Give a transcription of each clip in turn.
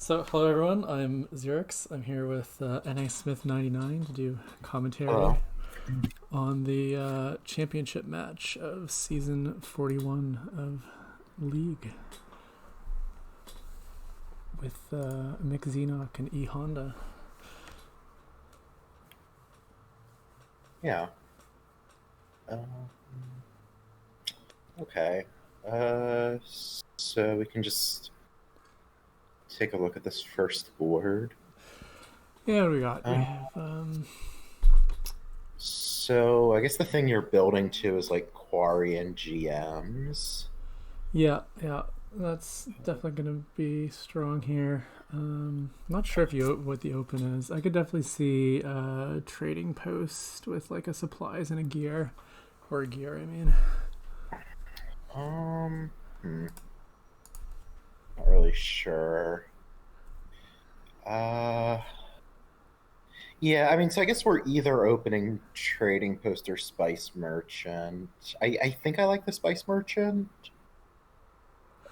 So, hello everyone, I'm Xerix. I'm here with NA Smith 99 to do commentary Hello. on the championship match of season 41 of League with Qsenoch and E.Honda. Yeah. Um, okay. So we can just take a look at this first board. Yeah, what do we got? We Uh, have, so I guess the thing you're building to is like Quarry and GMs. yeah, that's definitely going to be strong here. Not sure if what the open is. I could definitely see a trading post with like a supplies and a gear, or a gear, I mean. Um, hmm, Not really sure. Uh, yeah, I mean, so I guess we're either opening Trading Post or Spice Merchant. I think I like the Spice Merchant.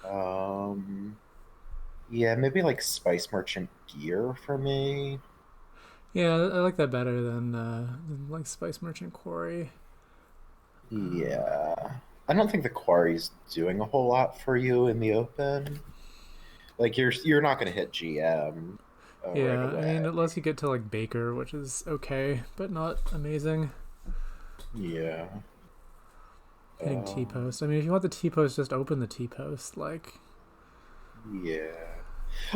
Um, Yeah, maybe like Spice Merchant gear for me. Yeah, I like that better than like Spice Merchant Quarry. Yeah. I don't think the quarry's doing a whole lot for you in the open. Like you're not going to hit GM right Yeah, I away. mean, unless you get to like Baker, which is okay, but not amazing. Yeah. Hitting T Um, post. I mean, if you want the T post, just open the T post. Like, yeah.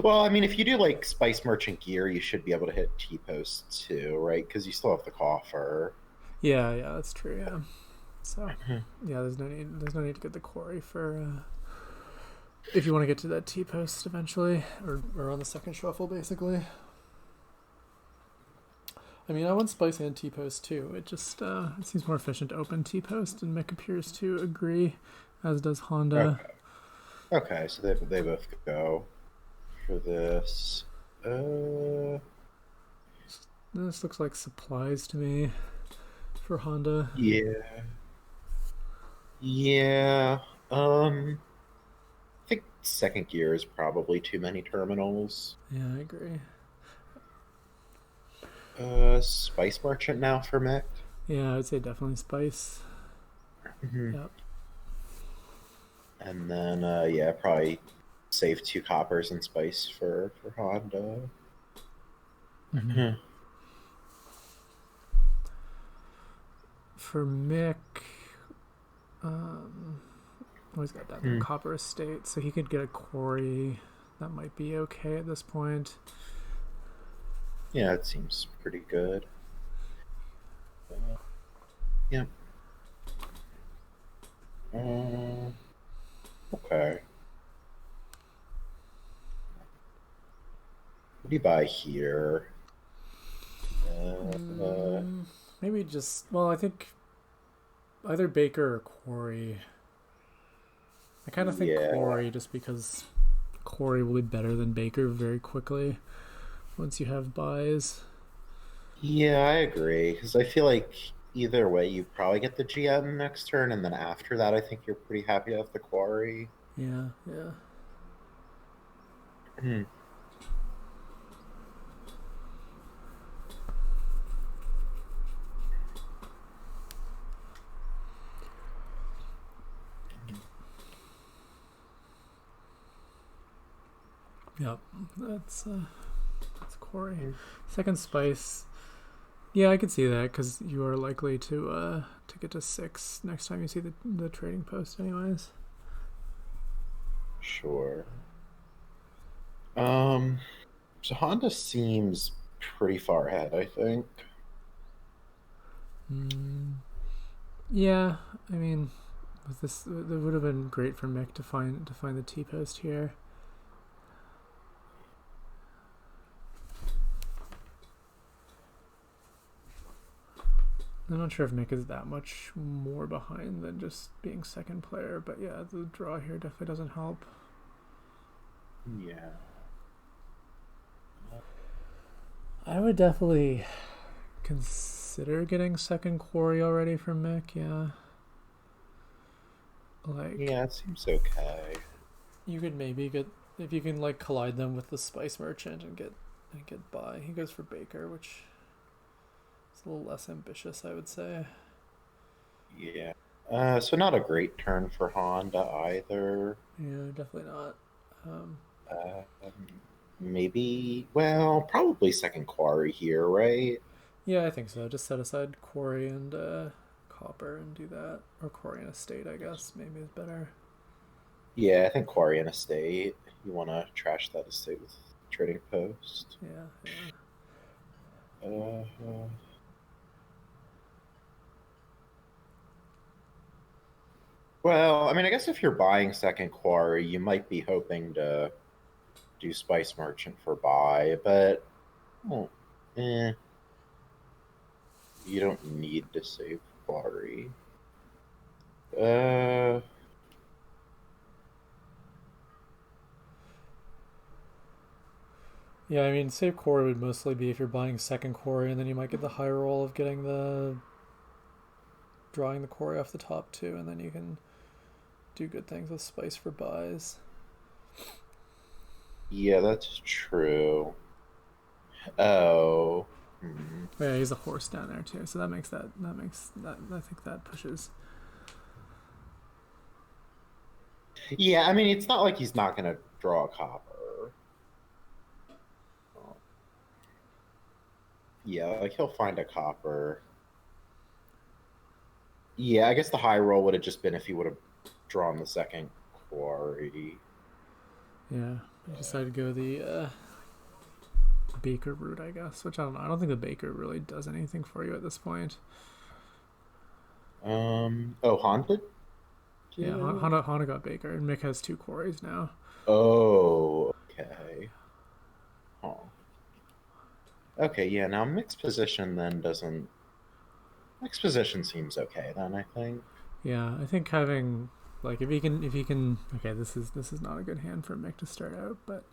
Well, I mean, if you do like Spice Merchant gear, you should be able to hit T post too, right? Because you still have the coffer. yeah, that's true. Yeah. So, yeah, there's no need to get the quarry for if you want to get to that T post eventually, or on the second shuffle, basically. I mean, I want Spice and T post too. It seems more efficient to open T post, and Mick appears to agree, as does Honda. Okay. Okay, so they both go for this. Uh, This looks like supplies to me for Honda. yeah. Yeah. Um, I think second gear is probably too many terminals. Yeah, I agree. Spice Merchant now for Mick. Yeah, I would say definitely Spice. Hmm. Yep. And then yeah, probably save two coppers and Spice for Honda. Mm-hmm. Hmm. For Mick, um, oh, he's got that Hmm. copper estate, so he could get a quarry. That might be okay at this point. Yeah, it seems pretty good. Yeah. Uh, okay. What do you buy here? Uh, Mm, maybe just, well, I think either Baker or Quarry. I kind of think yeah. Quarry just because Quarry will be better than Baker very quickly once you have buys. Yeah, I agree. Because I feel like either way, you probably get the GM next turn, and then after that, I think you're pretty happy to have the quarry. Yeah. Hmm. Yep. That's Quarry. Second Spice. Yeah, I could see that because you are likely to get to 6 next time you see the trading post, anyways. Sure. Um, so Honda seems pretty far ahead, I think. Mm, yeah, I mean, with this, it would have been great for Mick to find the T post here. I'm not sure if Mick is that much more behind than just being second player, but yeah, the draw here definitely doesn't help. Yeah. I would definitely consider getting second quarry already for Mick. Yeah, like Yeah, it seems okay. you could maybe get if you can like collide them with the spice merchant and get by. He goes for Baker, which is a little less ambitious, I would say. Yeah. So not a great turn for Honda either. Yeah, definitely not. Um, Uh, maybe, well, probably second quarry here, right? yeah, I think so. Just set aside quarry and copper and do that, or quarry and estate, I guess maybe is better. Yeah, I think quarry and estate. You want to trash that estate with trading post. Yeah, yeah. Uh, well, I mean, I guess if you're buying second quarry, you might be hoping to do Spice Merchant for buy, but well, eh, you don't need to save quarry. Uh, Yeah, I mean, save quarry would mostly be if you're buying second quarry, and then you might get the high roll of getting the drawing the quarry off the top too, and then you can do good things with spice for buys. yeah, that's true. Oh. Hmm. Oh, yeah, he's a horse down there too, so that makes that I think that pushes. Yeah, I mean, it's not like he's not going to draw a copper. Yeah, like he'll find a copper. Yeah, I guess the high roll would have just been if he would have drawn the second quarry. Yeah, I decided to go the Baker route, I guess, which I don't know. I don't think the Baker really does anything for you at this point. Oh, Haunted? Yeah, Yeah. Hana got Baker, and Mick has two quarries now. Oh, okay. Oh. Okay, yeah, now mixed position then doesn't. Mixed position seems okay then, I think. Yeah, I think having like if he can okay, this is not a good hand for Mick to start out, but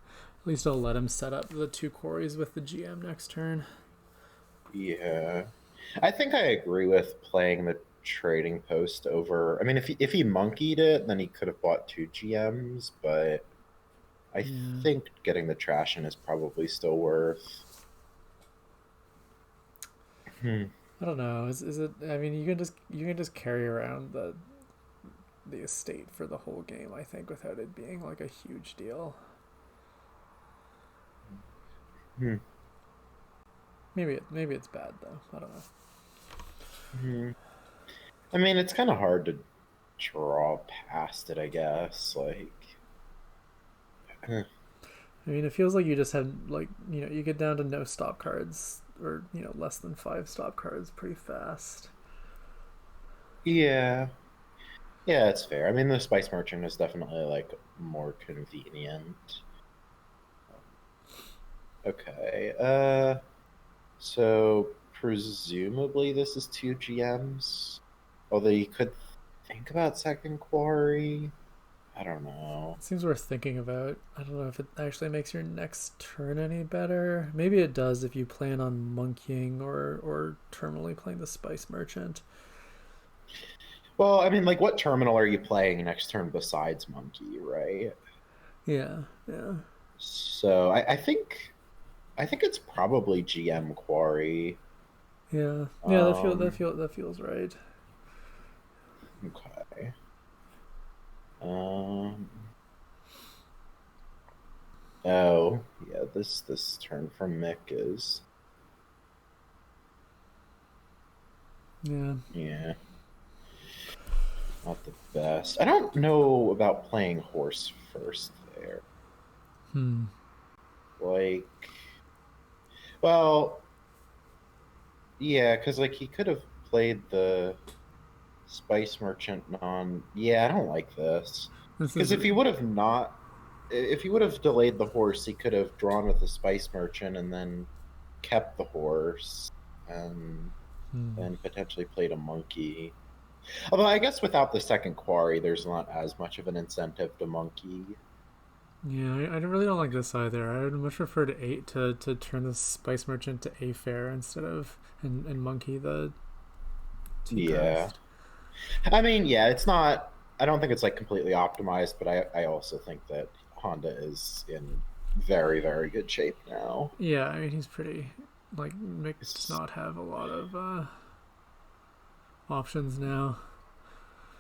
at least I'll let him set up the two quarries with the GM next turn. Yeah. I think I agree with playing the trading post over. I mean, if he monkeyed it, then he could have bought two GMs, but I Yeah. think getting the trash in is probably still worth. Hmm. I don't know. Is it? I mean, you can just carry around the estate for the whole game. I think without it being like a huge deal. Hmm. Maybe it's bad though. I don't know. Hmm. I mean, it's kind of hard to draw past it, I guess. Like, eh, I mean, it feels like you just had like you get down to no stop cards or less than five stop cards pretty fast. yeah, yeah, it's fair. I mean, the Spice Merchant is definitely like more convenient. Okay. So presumably this is two GMs. Although you could think about second quarry. I don't know. It seems worth thinking about. I don't know if it actually makes your next turn any better. Maybe it does if you plan on monkeying or terminally playing the Spice Merchant. Well, I mean, like, what terminal are you playing next turn besides Monkey, right? Yeah, yeah, So I think it's probably GM Quarry. yeah, yeah. Um, That feels right. okay. Um, oh, yeah, this turn from Mick is, Yeah. yeah, not the best. I don't know about playing horse first there. Hmm. Like, well, yeah, because like he could have played the Spice Merchant non. Yeah, I don't like this. This Because is. if he would have delayed the horse, he could have drawn with the Spice Merchant and then kept the horse and Hmm. then potentially played a monkey. Although I guess without the second quarry, there's not as much of an incentive to monkey. Yeah, I really don't like this either. I would much prefer to turn the Spice Merchant to A fair instead of and monkey the T Yeah. crest. I mean, yeah, it's not. I don't think it's like completely optimized, but I also think that Honda is in very, very good shape now. Yeah, I mean he's pretty like Mick does not have a lot of options now.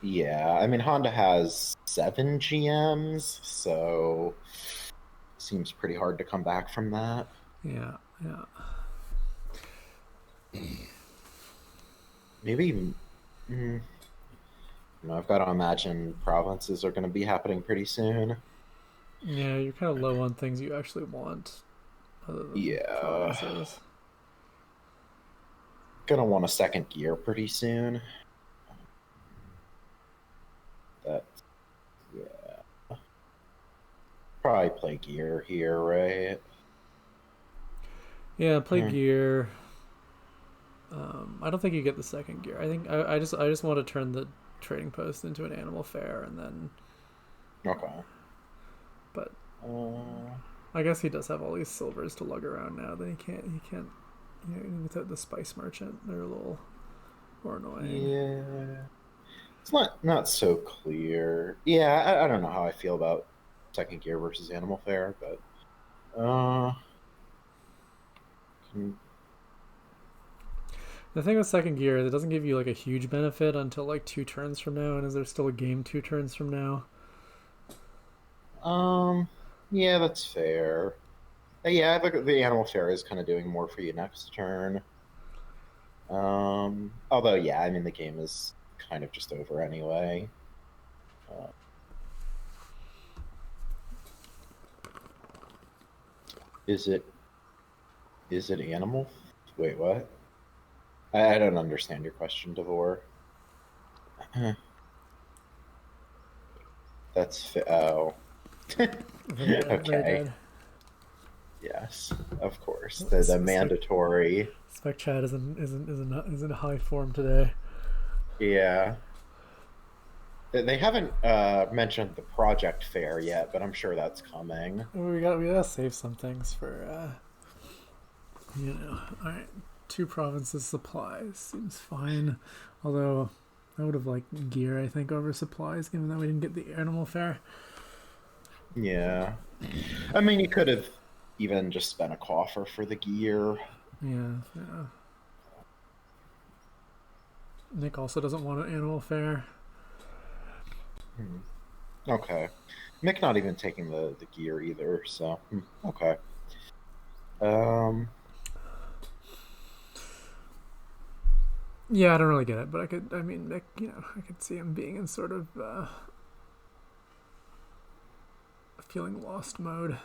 Yeah, I mean Honda has 7 GMs, so seems pretty hard to come back from that. Yeah, yeah. Maybe, mm, I've got to imagine provinces are going to be happening pretty soon. Yeah, you're kind of low on things you actually want other than Yeah, provinces. gonna want a second gear pretty soon. That, yeah, probably play gear here, right? Yeah, play Hmm. gear. I don't think you get the second gear. I think I just want to turn the trading post into an animal fair and then. Okay. But Uh, I guess he does have all these silvers to lug around now. Then he can't. You know, without the spice merchant, they're a little more annoying. yeah, it's not so clear. Yeah, I don't know how I feel about second gear versus animal fair, but can, The thing with second gear is it doesn't give you like a huge benefit until like 2 turns from now. And is there still a game 2 turns from now? um, yeah, that's fair. Yeah, the animal fair is kind of doing more for you next turn. Although, yeah, I mean the game is kind of just over anyway. Uh, is it animal? Wait, what? I don't understand your question, Devore. Oh. They're dead. They're Okay. dead. Yes, of course. The mandatory. Spec Chat isn't high form today. Yeah. They haven't mentioned the project fair yet, but I'm sure that's coming. We gotta save some things for All right, 2 provinces supplies seems fine. Although I would have liked gear, I think, over supplies, given that we didn't get the animal fair. Yeah. I mean, you could have even just spent a coffer for the gear. Yeah, yeah. Nick also doesn't want an animal fair. Hmm. Okay. Mick not even taking the gear either, so okay. Um, Yeah, I don't really get it, but I mean, Nick, I could see him being in sort of feeling lost mode.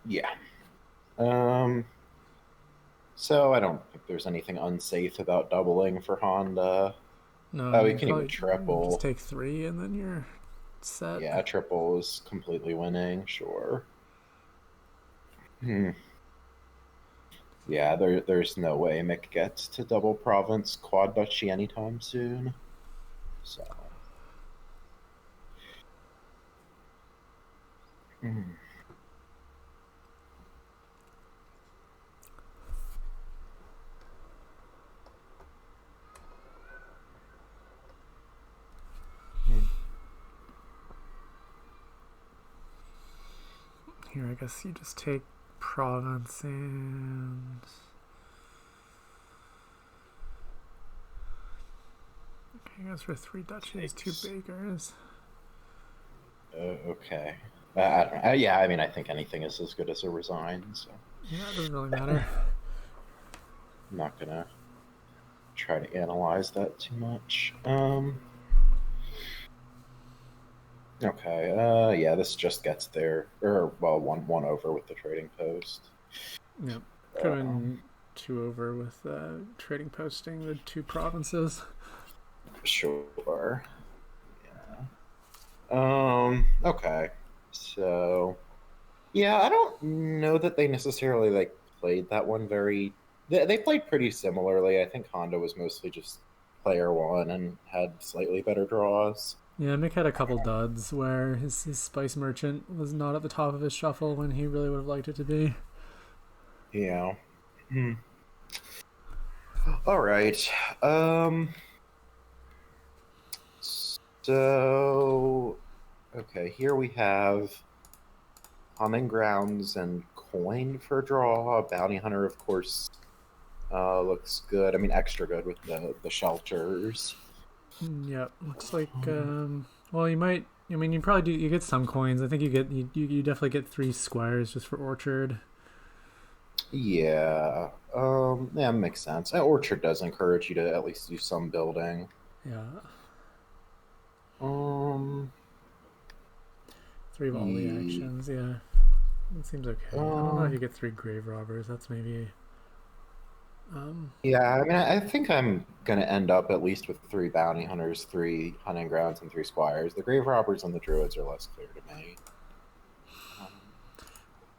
yeah. Um, so I don't think there's anything unsafe about doubling for Honda. No, I Oh, you mean, can even probably just triple. take 3 and then you're set. Yeah, triple is completely winning, sure. Hmm. Yeah, there's no way Mick gets to double province quad duchy anytime soon. So, hmm. Hmm. Here, I guess you just take province and. Okay, I guess for 3 duchies, 2 Takes. bakers. Okay. I don't know. Yeah, I mean, I think anything is as good as a resign, so Yeah, it doesn't really matter. I'm not gonna try to analyze that too much. Okay. Yeah, this just gets there, or well, one over with the trading post. Yep. Um, Going 2 over with trading posting the 2 provinces. sure. Yeah. Okay. So, yeah, I don't know that they necessarily like played that one very. They played pretty similarly. I think Honda was mostly just player one and had slightly better draws. Yeah, Mick had a couple duds where his Spice Merchant was not at the top of his shuffle when he really would have liked it to be. Yeah. Hmm. All right. Um. So Okay, here we have hunting grounds and coin for draw. Bounty hunter, of course, looks good. I mean, extra good with the shelters. Yeah, looks like. Well, you might. I mean, you probably do. You get some coins. I think you definitely get 3 squires just for orchard. Yeah, yeah, makes sense. Orchard does encourage you to at least do some building. Yeah, Um, 3 volley ye- actions. Yeah, it seems okay. I don't know if um, you get 3 grave robbers. That's maybe. Um, yeah. I mean, I think I'm gonna end up at least with 3 bounty hunters, 3 hunting grounds, and 3 squires. The grave robbers and the druids are less clear to me. Um,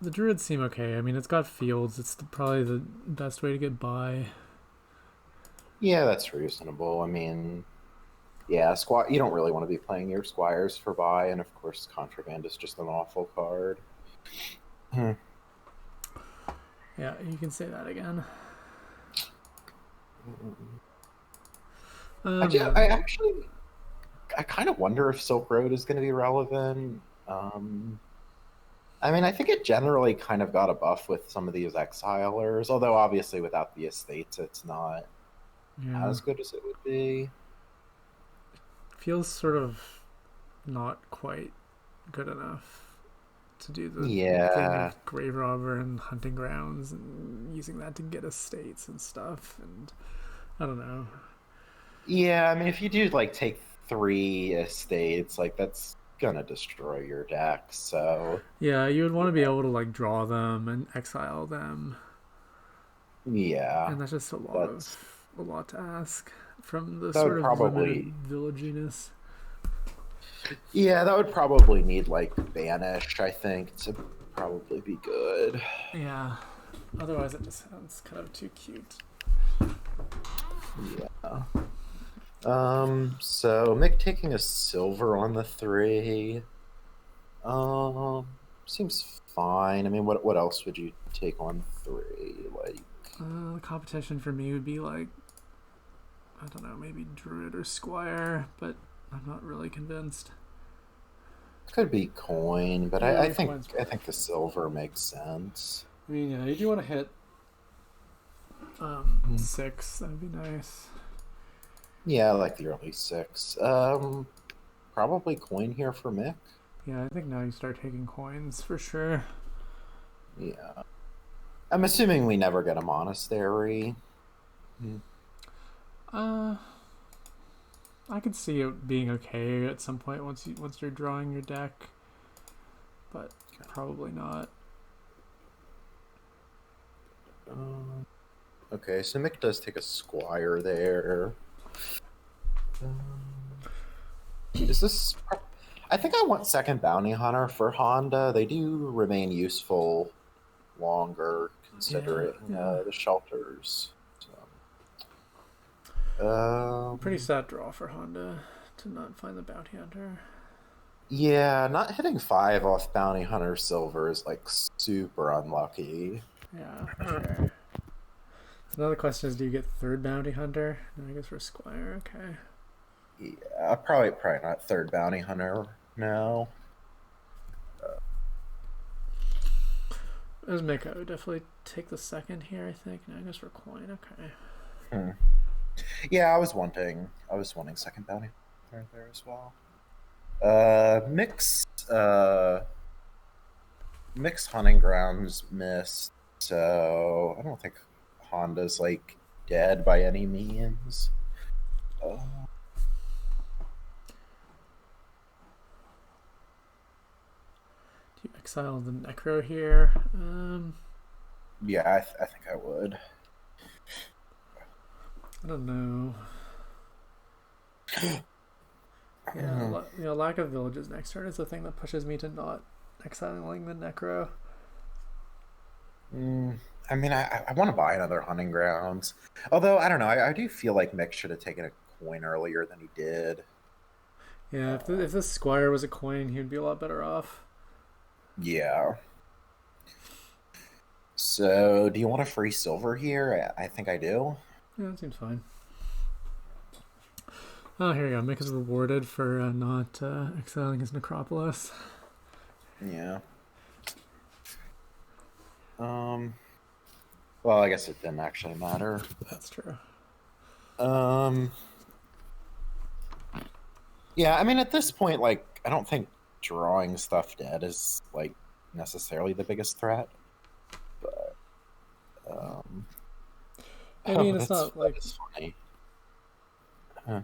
the druids seem okay. I mean, it's got fields. It's probably the best way to get by. yeah, that's reasonable. I mean, yeah, squire. You don't really want to be playing your squires for buy, and of course, contraband is just an awful card. Hmm. Yeah, you can say that again. Yeah. I actually, I kind of wonder if Silk Road is going to be relevant. I mean, I think it generally kind of got a buff with some of these exilers, although obviously without the estates, it's not Yeah. as good as it would be. Feels sort of not quite good enough to do the thing Yeah, of grave robber and hunting grounds and using that to get estates and stuff. And I don't know. yeah. I mean, if you do like take 3 estates, like that's gonna destroy your deck. So Yeah, you would want to be yeah, able to like draw them and exile them, yeah, and that's just that's a lot to ask from the that sort would of limited probably villaginess. yeah, that would probably need like banish, I think, to probably be good. Yeah. Otherwise, it just sounds kind of too cute. Yeah. So Mick taking a silver on the 3. Um, seems fine. I mean, what else would you take on 3? Like, The competition for me would be like, I don't know, maybe druid or squire, but I'm not really convinced. could be coin, but Yeah, coins. I think the silver makes sense. I mean, yeah, you do want to hit Mm. 6. That'd be nice. Yeah, I like the early 6. Probably coin here for Mick. Yeah, I think now you start taking coins for sure. Yeah. I'm assuming we never get a monastery. Mm. Uh, I could see it being okay at some point once you're drawing your deck, but probably not. Okay, so Mick does take a squire there. Um, is this? I think I want second bounty hunter for Honda. They do remain useful longer, Yeah, considering yeah. the shelters. So, Pretty sad draw for Honda to not find the bounty hunter. yeah, not hitting 5 off bounty hunter silver is like super unlucky. Yeah, for sure. So another question is, do you get third bounty hunter? No, I guess for squire. Okay. Yeah, probably not third bounty hunter. No. As Mick, I would definitely take the second here. I think. No, I guess for coin. Okay. Hmm. Yeah, I was wanting second bounty hunter there as well. Mix mixed hunting grounds missed, so I don't think Honda's like dead by any means. Uh, Do you exile the necro here? yeah, I think I would. I don't know. Yeah, lack of villages next turn is the thing that pushes me to not exiling the necro. I mean, I want to buy another hunting grounds, although I don't know. I do feel like Mick should have taken a coin earlier than he did. Yeah, if this squire was a coin, he'd be a lot better off. Yeah. So, do you want a free silver here? I think I do. Yeah, that seems fine. Oh, here you go. Mick is rewarded for not exiling his necropolis. Yeah. Well, I guess it didn't actually matter. That's true. Um. Yeah, I mean, at this point, like, I don't think drawing stuff dead is like necessarily the biggest threat, but um, I oh, mean, it's not that like is funny. Huh.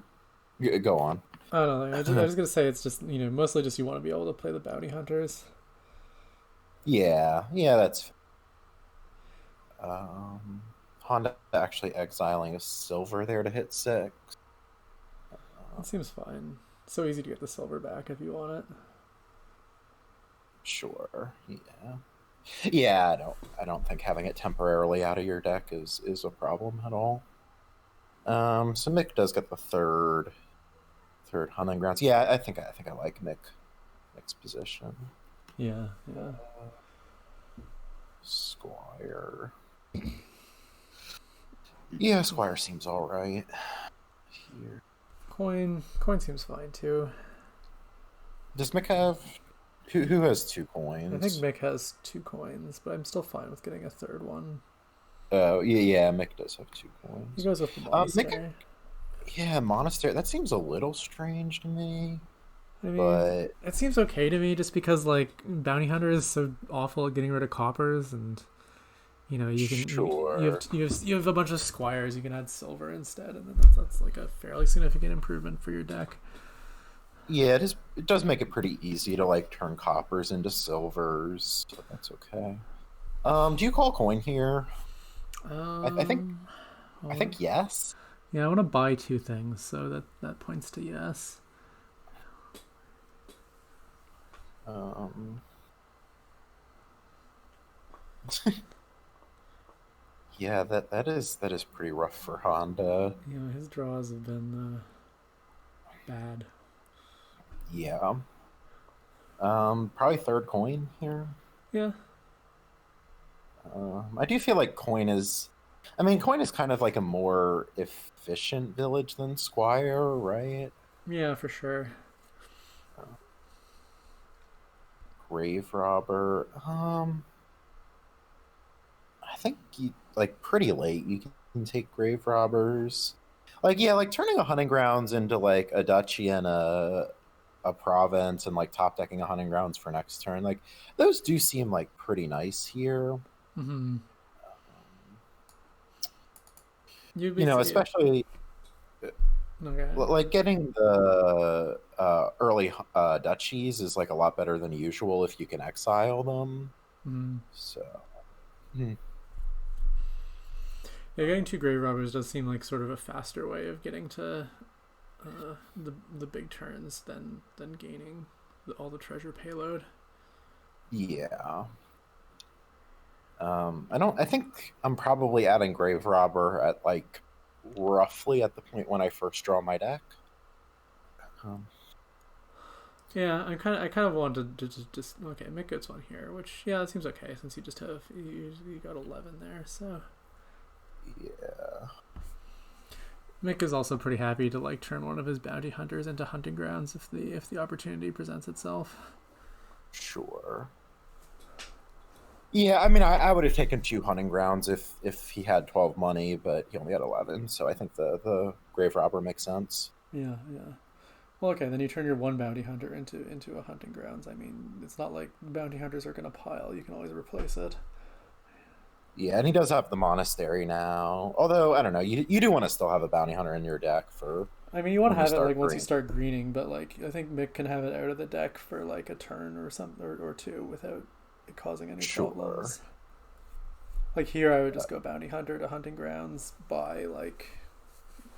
Go on. I don't know. I was gonna say it's just mostly just you want to be able to play the bounty hunters. Yeah, yeah, that's Honda actually exiling a silver there to hit 6. It seems fine. So easy to get the silver back if you want it. Sure. Yeah. Yeah, I don't think having it temporarily out of your deck is a problem at all. So Mick does get the third hunting grounds. Yeah, I think I like Mick's position. Yeah, yeah. Squire. Yeah, Squire seems all right here. Coin seems fine too. Does Mick have who has 2 I think coins? Mick has 2 coins, but I'm still fine with getting a third one. Oh, yeah, Mick does have 2 He coins. goes with the Mick, monastery. yeah, monastery. That seems a little strange to me, I mean, but it seems okay to me just because like bounty hunter is so awful at getting rid of coppers, and you can sure. you have a bunch of squires. You can add silver instead, and then that's like a fairly significant improvement for your deck. Yeah, it is. It does make it pretty easy to like turn coppers into silvers, so that's okay. Do you call coin here? I think Um, I hold on. think yes. Yeah, I want to buy 2 things, so that points to yes. Um, yeah, that is pretty rough for Honda. His draws have been bad. Yeah. Probably third coin here. Yeah, I do feel like coin is. I mean, coin is kind of like a more efficient village than Squire, right? yeah, for sure. Grave robber. I think you like pretty late. You can take grave robbers. Like yeah, like turning a hunting grounds into like a duchy and a province and like top decking a hunting grounds for next turn. Like those do seem like pretty nice here. Mm-hmm. You'd be You know, see. especially Okay. like getting the early duchies is like a lot better than usual if you can exile them. Mm. So hmm. Yeah, getting 2 grave robbers does seem like sort of a faster way of getting to the big turns than gaining all the treasure payload. Yeah. I think I'm probably adding grave robber at like roughly at the point when I first draw my deck. Um, Yeah, I kind of wanted to just okay make goats one here, which yeah that seems okay since you got 11 there. So yeah. Mick is also pretty happy to like turn one of his bounty hunters into hunting grounds if the opportunity presents itself. Sure. Yeah, I mean, I would have taken 2 hunting grounds if he had 12 money, but he only had 11, so I think the grave robber makes sense. Yeah, yeah. Well, okay, then you turn your one bounty hunter into a hunting grounds. I mean, it's not like bounty hunters are gonna pile. You can always replace it. Yeah, and he does have the monastery now. Although I don't know, you do want to still have a bounty hunter in your deck for I mean, you want to when you have it start like once you green. start greening, but like I think Mick can have it out of the deck for like a turn or something or 2 without it causing any Sure. problems. Like here, I would just go bounty hunter to hunting grounds, buy like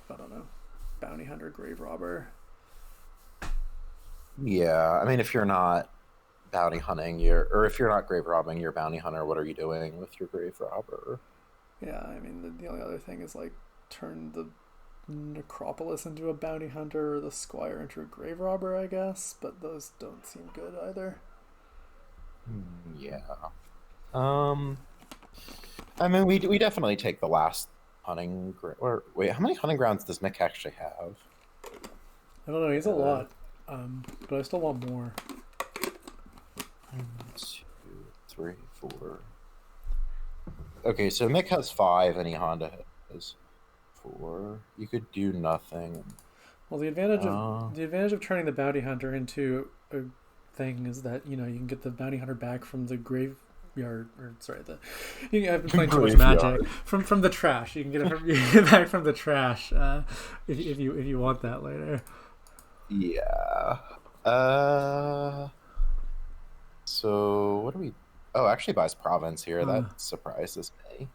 I don't know, bounty hunter grave robber. Yeah, I mean, if you're not bounty hunting, or if you're not grave robbing your bounty hunter, what are you doing with your grave robber? Yeah, I mean the only other thing is like turn the necropolis into a bounty hunter or the squire into a grave robber, I guess. But those don't seem good either. Yeah. Um, I mean, we definitely take the last hunting. Or wait, how many hunting grounds does Mick actually have? I don't know. He's a Uh, lot, but I still want more. 1, 2, 3, 4. Okay, so Mick has 5 and E.Honda has 4. You could do nothing. Well, Uh, the advantage of turning the bounty hunter into a thing is that you can get the bounty hunter back from the graveyard. Or sorry, I've been playing too much Graveyard. Magic from the trash. You can get it from you can get it back from the trash if you want that later. Yeah. Uh, so what do we? Oh, actually buys province here. Uh, That surprises me.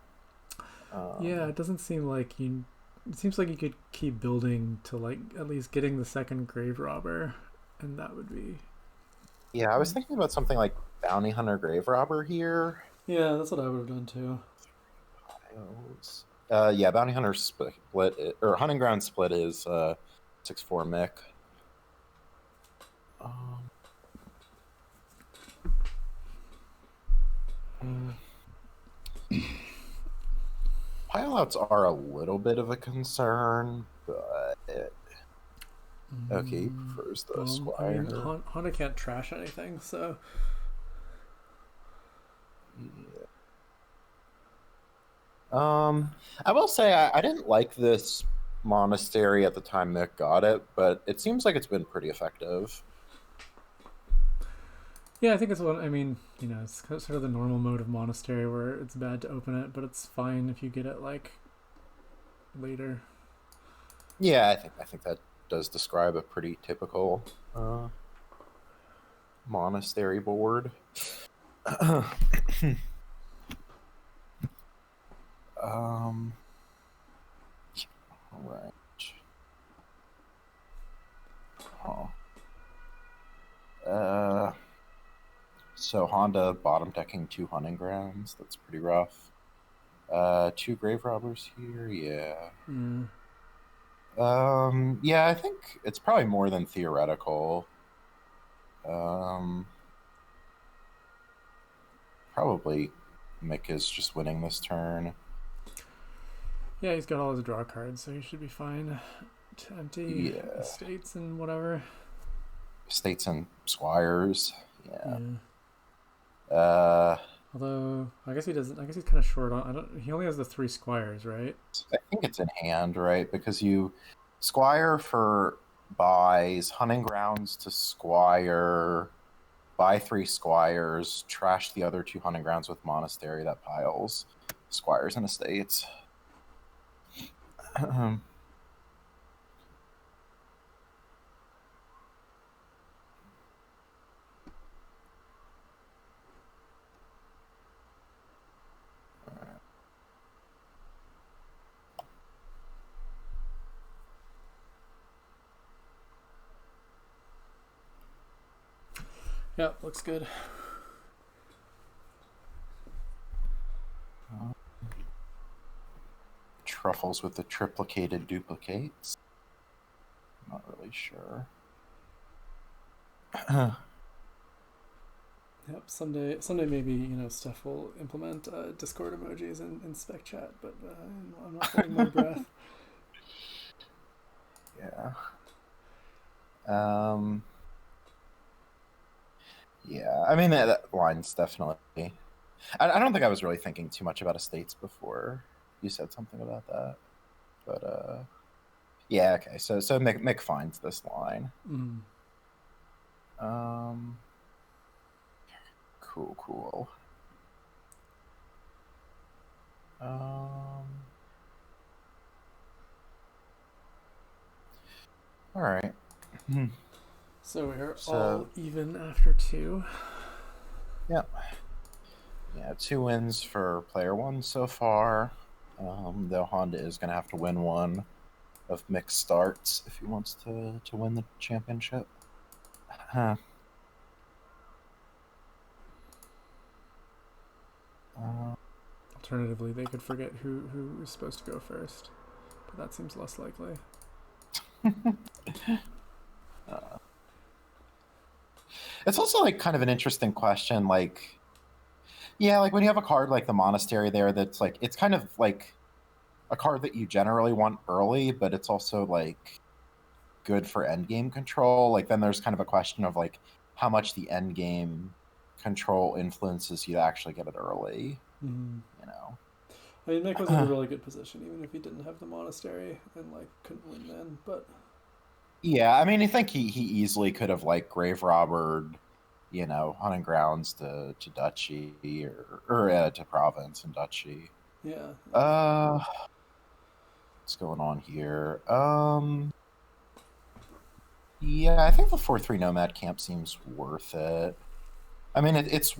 yeah, Um, it doesn't seem like you. It seems like you could keep building to like at least getting the second grave robber, and that would be. yeah, I was thinking about something like bounty hunter grave robber here. Yeah, that's what I would have done too. Yeah, bounty hunter or hunting ground split is 6/4 Mick. Um, mm, Pileouts are a little bit of a concern, but okay, he prefers the Well, I mean, squire. Honda can't trash anything, so Yeah. I will say I didn't like this monastery at the time Mick got it, but it seems like it's been pretty effective. yeah, I think it's what I mean. It's sort of the normal mode of monastery where it's bad to open it, but it's fine if you get it like later. Yeah, I think that does describe a pretty typical monastery board. um, all right. Huh. Uh, so Honda bottom decking 2 hunting grounds. That's pretty rough. 2 grave robbers here. Yeah. Mm. Yeah, I think it's probably more than theoretical. Um, Probably Mick is just winning this turn. Yeah, he's got all his draw cards, so he should be fine to empty Yeah, estates and whatever. states and squires. Yeah. Yeah. Uh, Although I guess he doesn't. I guess he's kind of short on. I don't. He only has the 3 squires, right? I think it's in hand, right? Because you squire for buys, hunting grounds to squire, buy 3 squires, trash the other 2 hunting grounds with monastery that piles squires and estates. Yeah, looks good. Truffles with the triplicated duplicates. Not really sure. Yep. Someday maybe Steph will implement Discord emojis in spec chat, but I'm not holding my breath. Yeah. Um. Yeah. I mean that line's definitely. I don't think I was really thinking too much about estates before you said something about that, but yeah. Okay. So Mick finds this line. Mm. Um. Cool. All right. So we're all So even after 2. yeah, 2 wins for player 1 so far. Though Honda is going to have to win one of Mick's starts if he wants to win the championship. Huh. Alternatively, they could forget who was supposed to go first, but that seems less likely. It's also like kind of an interesting question. Like, yeah, like when you have a card like the Monastery there, that's like it's kind of like a card that you generally want early, but it's also like good for endgame control, like then there's kind of a question of like how much the endgame control influences you to actually get it early. Mm. You know. I mean, Mick was in a really good position, even if he didn't have the monastery and like couldn't win then. But Yeah, I mean, I think he easily could have like grave robbered, you know, hunting grounds to duchy or to province and duchy. yeah, What's going on here? Yeah, I think the 4-3 nomad camp seems worth it. I mean, it's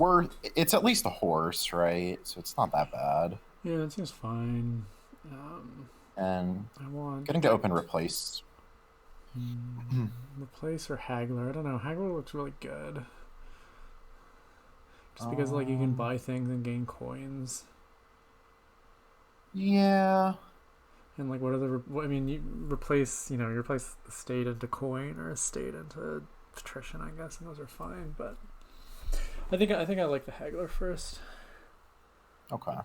at least a horse, right? So it's not that bad. yeah, that seems fine. Um, And I want getting to open replace. replace or haggler. I don't know. Haggler looks really good, just because like you can buy things and gain coins. Yeah. And like, what are the? I mean, you replace. You replace the state into coin or a state into patrician, I guess, and those are fine. But I think I like the haggler first. Okay.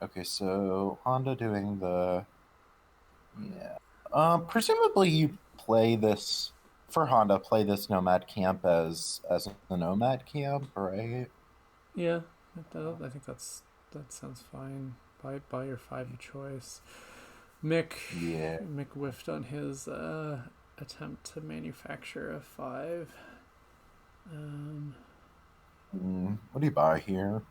Okay, so Honda doing the yeah. Presumably you play this for Honda. Play this nomad camp as the nomad camp, right? Yeah, I think that sounds fine. Buy your 5 of choice. Mick Yeah. Mick whiffed on his attempt to manufacture a 5. What do you buy here?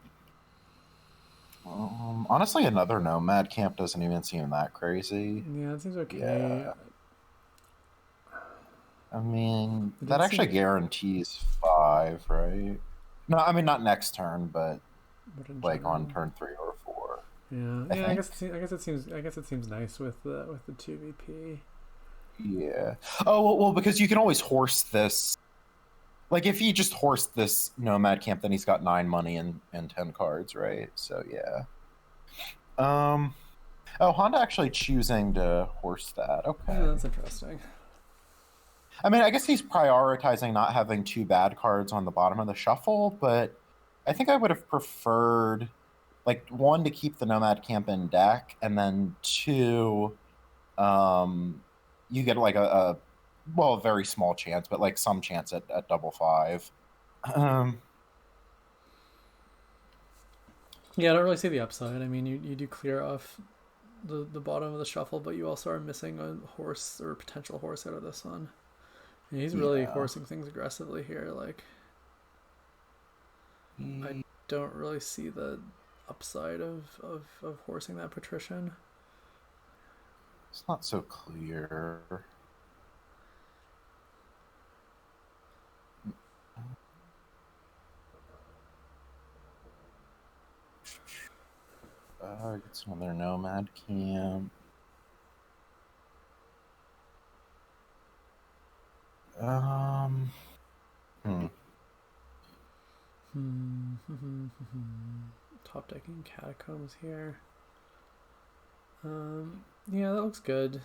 Honestly, another nomad camp doesn't even seem that crazy. Yeah, it seems okay. Yeah. I mean, It that did actually seem, guarantees 5, right? No, I mean not next turn, but but in like on general, turn 3 or 4. yeah, I yeah. I think. guess it seems nice with the 2 VP. Yeah. Oh well, because you can always horse this. Like if he just horsed this nomad camp, then he's got 9 money and 10 cards, right? So yeah. Um. Oh, Honda actually choosing to horse that. Yeah, Okay. that's interesting. I mean, I guess he's prioritizing not having 2 bad cards on the bottom of the shuffle, but I think I would have preferred like one to keep the nomad camp in deck, and then two, um, you get like a very small chance, but like some chance at double 5. Um, Yeah, I don't really see the upside. I mean, you do clear off the bottom of the shuffle, but you also are missing a horse or potential horse out of this one. Yeah, he's really yeah. horsing things aggressively here. Like, I don't really see the upside of horsing that patrician. It's not so clear. Gets another nomad camp. Um, hmm. Top decking catacombs here. Yeah, that looks good.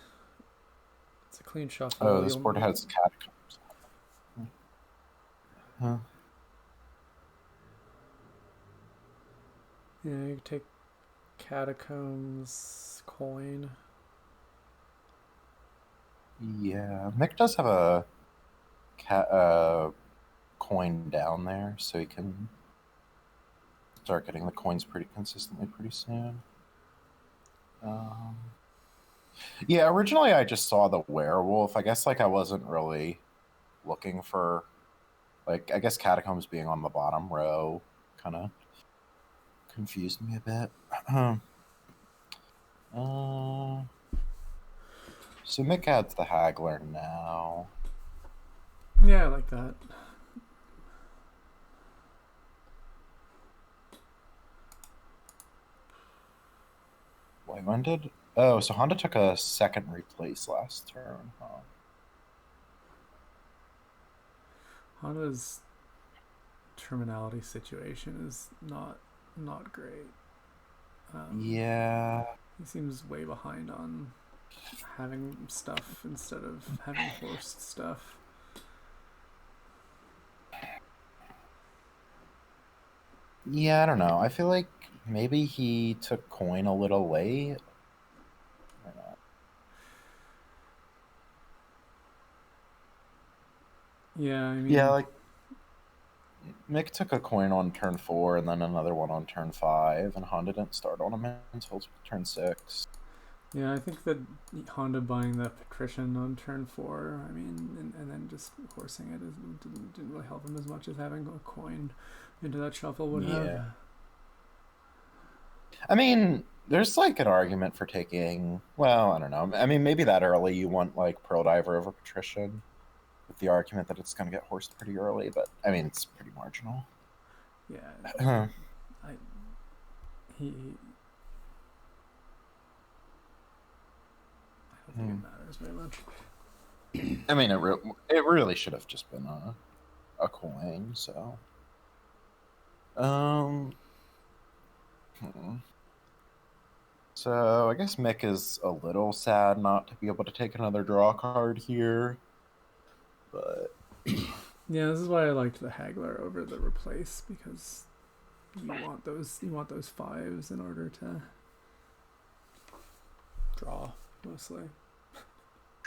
It's a clean Oh, shuffle. this board has catacombs. Huh. Yeah, you take catacombs coin. Yeah, Mick does have a coin down there, so he can start getting the coins pretty consistently pretty soon. Um, yeah, originally I just saw the werewolf. I guess like I wasn't really looking for like I guess catacombs being on the bottom row kind of confused me a bit. uh, so Mick adds the haggler now. Yeah, I like that. Wait, when did? Oh, so Honda took a second replace last turn. Huh? Honda's terminality situation is not great. Yeah. He seems way behind on having stuff instead of having horsed stuff. Yeah, I don't know. I feel like maybe he took coin a little late. I don't know. Yeah, I Yeah, mean, like Mick took a coin on turn 4 and then another one on turn 5, and Honda didn't start on him until turn 6. yeah, I think that Honda buying the patrician on turn 4, I mean, and then just forcing it didn't really help him as much as having a coin into that shuffle would have. Yeah. I mean, there's like an argument for taking, well, I don't know. I mean, maybe that early you want like Pearl Diver over Patrician, with the argument that it's going to get horsed pretty early, but I mean, it's pretty marginal. Yeah, I he I don't think it matters very much. I mean, it really should have just been a coin, so. Um, hmm. So I guess Mick is a little sad not to be able to take another draw card here, but Yeah, this is why I liked the Haggler over the replace, because you want those fives in order to draw mostly.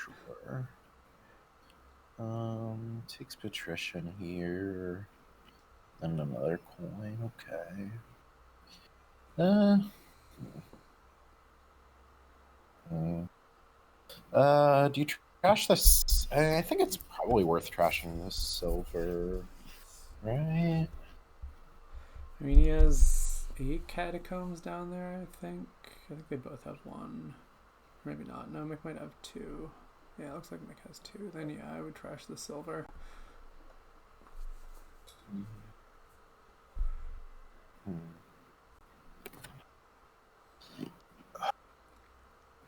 sure. Takes Patrician here, and another coin. Okay. Do you trash this? I think it's probably worth trashing this silver, right? I mean, he has 8 catacombs down there, I think. I think they both have 1. Maybe not. No, Mick might have 2. Yeah, it looks like Mick has 2. Then, yeah, I would trash the silver.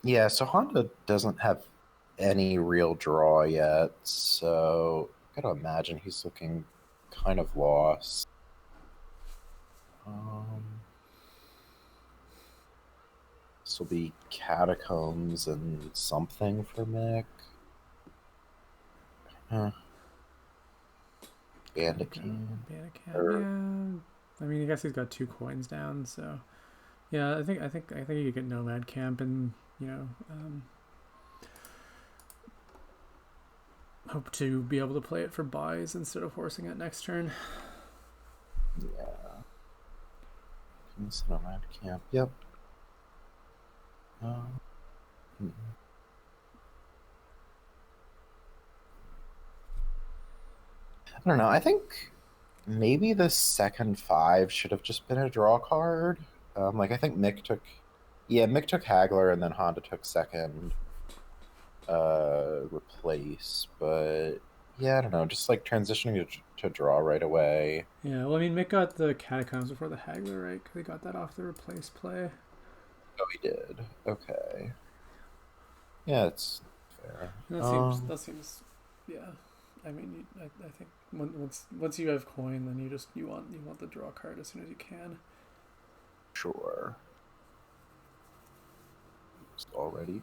Yeah, so Honda doesn't have any real draw yet, so I gotta imagine he's looking kind of lost. This will be Catacombs and something for Mick. Bandit King. Yeah. I mean, I guess he's got 2 coins down, so yeah. I think you could get Nomad Camp and hope to be able to play it for buys instead of forcing it next turn. Yeah. Nomad Camp. Yep. I don't know. I think maybe the second 5 should have just been a draw card. Like I think Mick took Hagler and then Honda took second replace, but yeah, I don't know, just like transitioning to draw right away. Yeah, well, I mean, Mick got the Catacombs before the Haggler, right? Because he got that off the replace play. Oh, he did. Okay. Yeah, it's fair. That seems, yeah. I mean, I think once you have coin, then you want the draw card as soon as you can. Sure. Just already.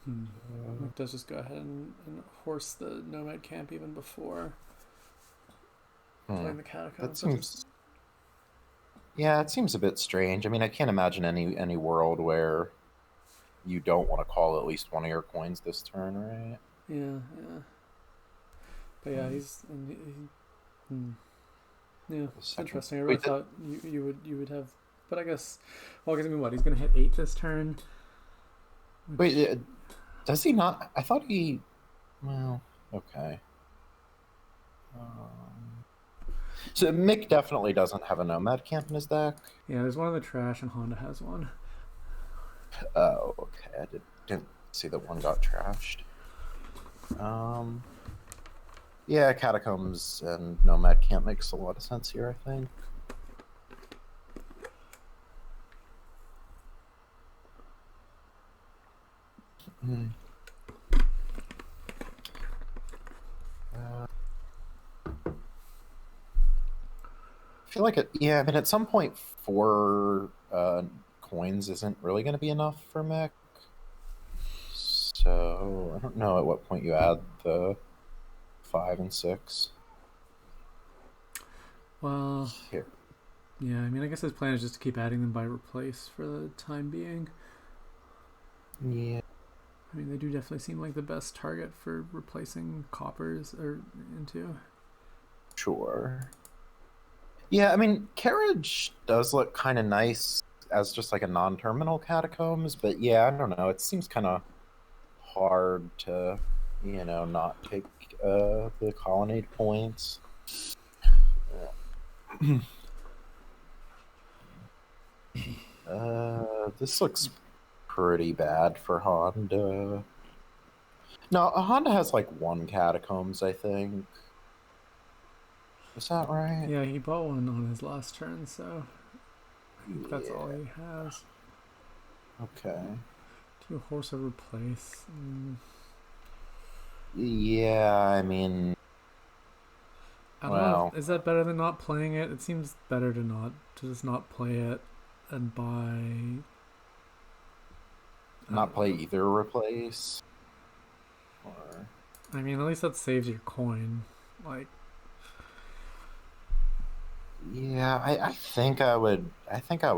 Mick does just go ahead and horse the Nomad Camp even before playing the Catacombs. Yeah, it seems a bit strange. I mean, I can't imagine any world where you don't want to call at least one of your coins this turn, right? Yeah. But yeah, yeah, it's interesting. I really thought you would have, but I guess, well, I mean, what, he's gonna hit 8 this turn. Wait, does he not? I thought he. Well, okay. So Mick definitely doesn't have a Nomad Camp in his deck. Yeah, there's one in the trash, and Honda has one. Oh, okay. I didn't see that one got trashed. Yeah, Catacombs and Nomad Camp makes a lot of sense here, I think. I feel like yeah, I mean, at some point, 4 coins isn't really going to be enough for Mick. So I don't know at what point you add the 5 and 6. Well, Here. Yeah, I mean, I guess his plan is just to keep adding them by replace for the time being. Yeah, I mean, they do definitely seem like the best target for replacing coppers or into. sure. Yeah, I mean, Carriage does look kind of nice as just like a non-terminal catacombs, but yeah, I don't know. It seems kind of hard to, not take the colonnade points. This looks pretty bad for Honda. No, Honda has like one catacombs, I think. Is that right? Yeah, he bought one on his last turn, so I think that's all Yeah. he has. Okay. Do you horse a replace? Yeah, I mean, I don't know. well, Is that better than not playing it? It seems better to just not play it and buy. I not don't play know. either replace. Or I mean, at least that saves your coin. Like, yeah, I think I would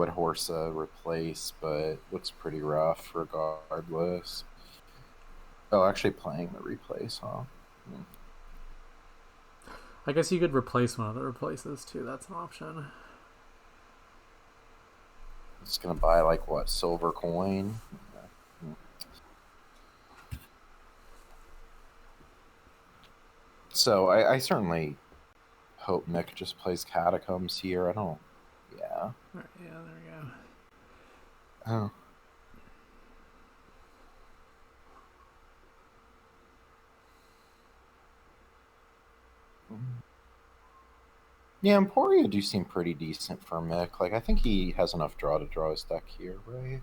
horse a replace, but looks pretty rough regardless. Oh, actually playing the replace, huh? Hmm. I guess you could replace one of the replaces too. That's an option. It's gonna buy like what, silver coin? Yeah. So I certainly hope Nick just plays catacombs here. I don't. Yeah. All right, yeah, there we go. Oh. Yeah, Emporia do seem pretty decent for Mick. Like I think he has enough draw to draw his deck here, right?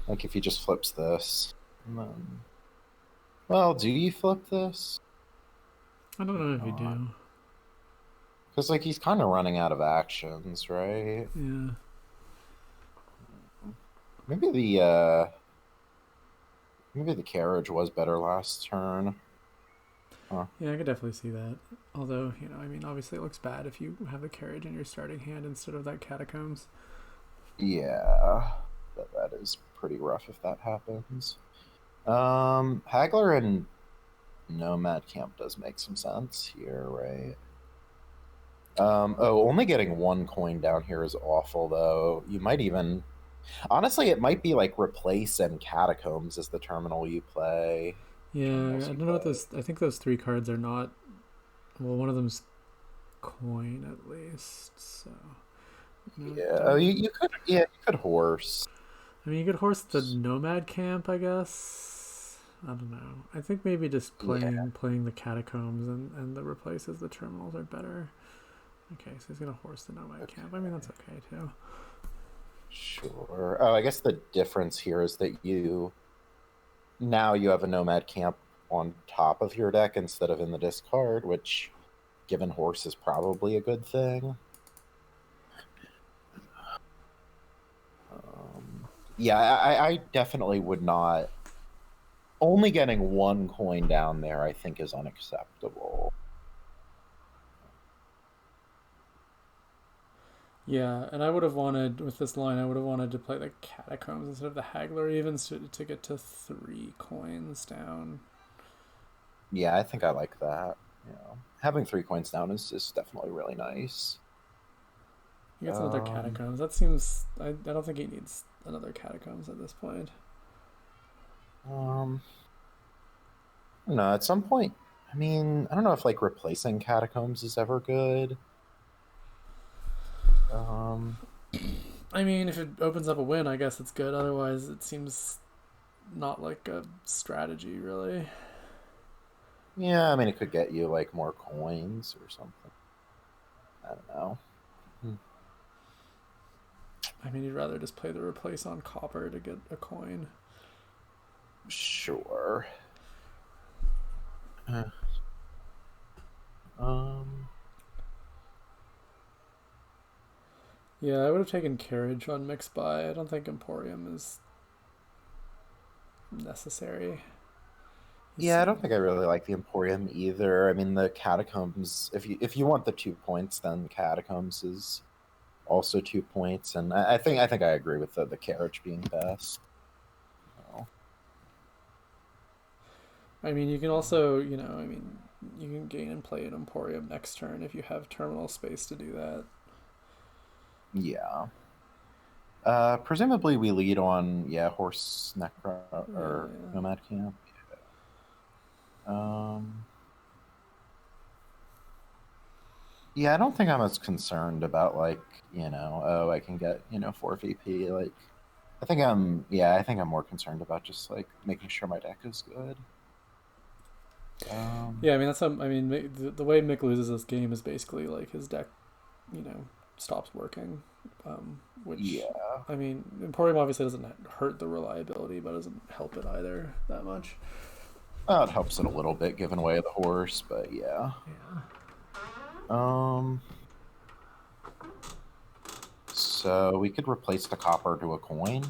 Like if he just flips this, and then... Well, do you flip this? I don't know if you Not. do. Because like he's kind of running out of actions, right? Yeah. Maybe the carriage was better last turn. Huh. Yeah, I could definitely see that. Although, I mean, obviously it looks bad if you have the carriage in your starting hand instead of that catacombs. Yeah, that is pretty rough if that happens. Hagler and Nomad Camp does make some sense here, right? Only getting one coin down here is awful, though. You might even... Honestly, it might be like replace and catacombs as the terminal you play. Yeah, Terminals I you don't know what play. those. I think those three cards are not. Well, one of them's coin at least. So no, Yeah. Oh, don't. you could. Yeah, you could horse. I mean, you could horse the nomad camp, I guess. I don't know. I think maybe just Yeah, playing the catacombs and the replaces the terminals are better. Okay, so he's gonna horse the nomad camp. I mean, that's okay too. sure. Oh, I guess the difference here is that now you have a Nomad Camp on top of your deck instead of in the discard, which, given horse, is probably a good thing. Yeah, I definitely would not. Only getting one coin down there, I think, is unacceptable. Yeah, and I would have wanted with this line. I would have wanted to play the catacombs instead of the haggler, even to get to 3 coins down. Yeah, I think I like that. Having 3 coins down is definitely really nice. He gets another Um, catacombs. That seems. I don't think he needs another catacombs at this point. um, no, at some point, I mean, I don't know if like replacing catacombs is ever good. Um, I mean, if it opens up a win, I guess it's good. Otherwise, it seems not like a strategy, really. yeah, I mean, it could get you like more coins or something. I don't know. Hmm. I mean, you'd rather just play the replace on copper to get a coin. Sure. Uh, um, Yeah, I would have taken carriage on mix buy. I don't think Emporium is necessary. yeah, I don't think I really like the Emporium either. I mean, the catacombs. If you want the 2 points, then catacombs is also 2 points, and I think I agree with the carriage being best. Oh. I mean, you can also, I mean, you can gain and play an Emporium next turn if you have terminal space to do that. Yeah. Presumably we lead on horse necro or Yeah. nomad camp. Yeah, I don't think I'm as concerned about like, I can get, 4 VP. Like I think I'm more concerned about just like making sure my deck is good. Yeah, I mean I mean the way Mick loses this game is basically like his deck, you know, stops working, which Yeah. I mean Emporium obviously doesn't hurt the reliability, but doesn't help it either that much. It helps it a little bit giving away the horse, but yeah. Yeah. So we could replace the copper to a coin.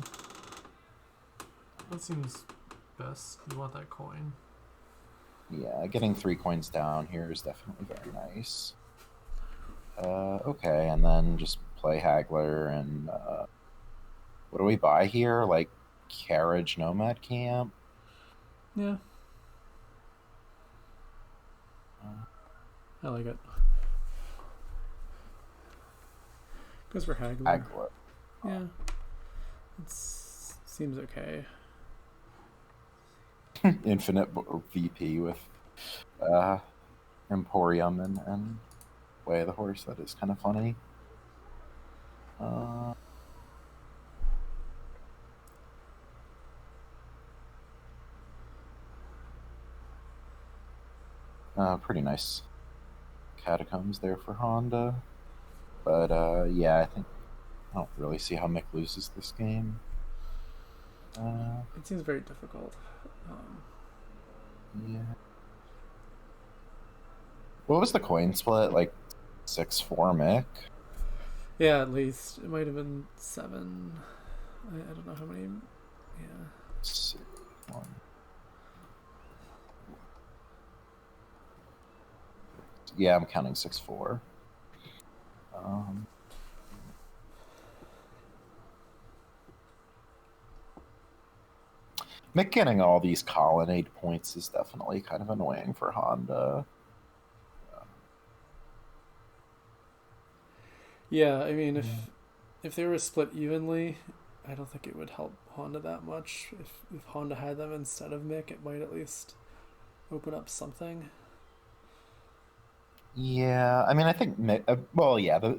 That seems best. You want that coin. Yeah, getting 3 coins down here is definitely very nice. Okay, and then just play Haggler and what do we buy here? Like carriage nomad camp? Yeah. I like it. Goes for Haggler. Haggler. Yeah. It seems okay. Infinite VP with Emporium and Way of the Horse. That is kind of funny. Pretty nice catacombs there for Honda. But yeah, I don't really see how Mick loses this game. It seems very difficult. Yeah. What was the coin split? Like 6-4 Mick? Yeah, at least it might have been 7. I don't know how many. Yeah. 6-1. Yeah, I'm counting 6-4. Mick getting all these colonnade points is definitely kind of annoying for Honda. Yeah, I mean, if they were split evenly, I don't think it would help Honda that much. If Honda had them instead of Mick, it might at least open up something. Yeah, I mean, I think Mick,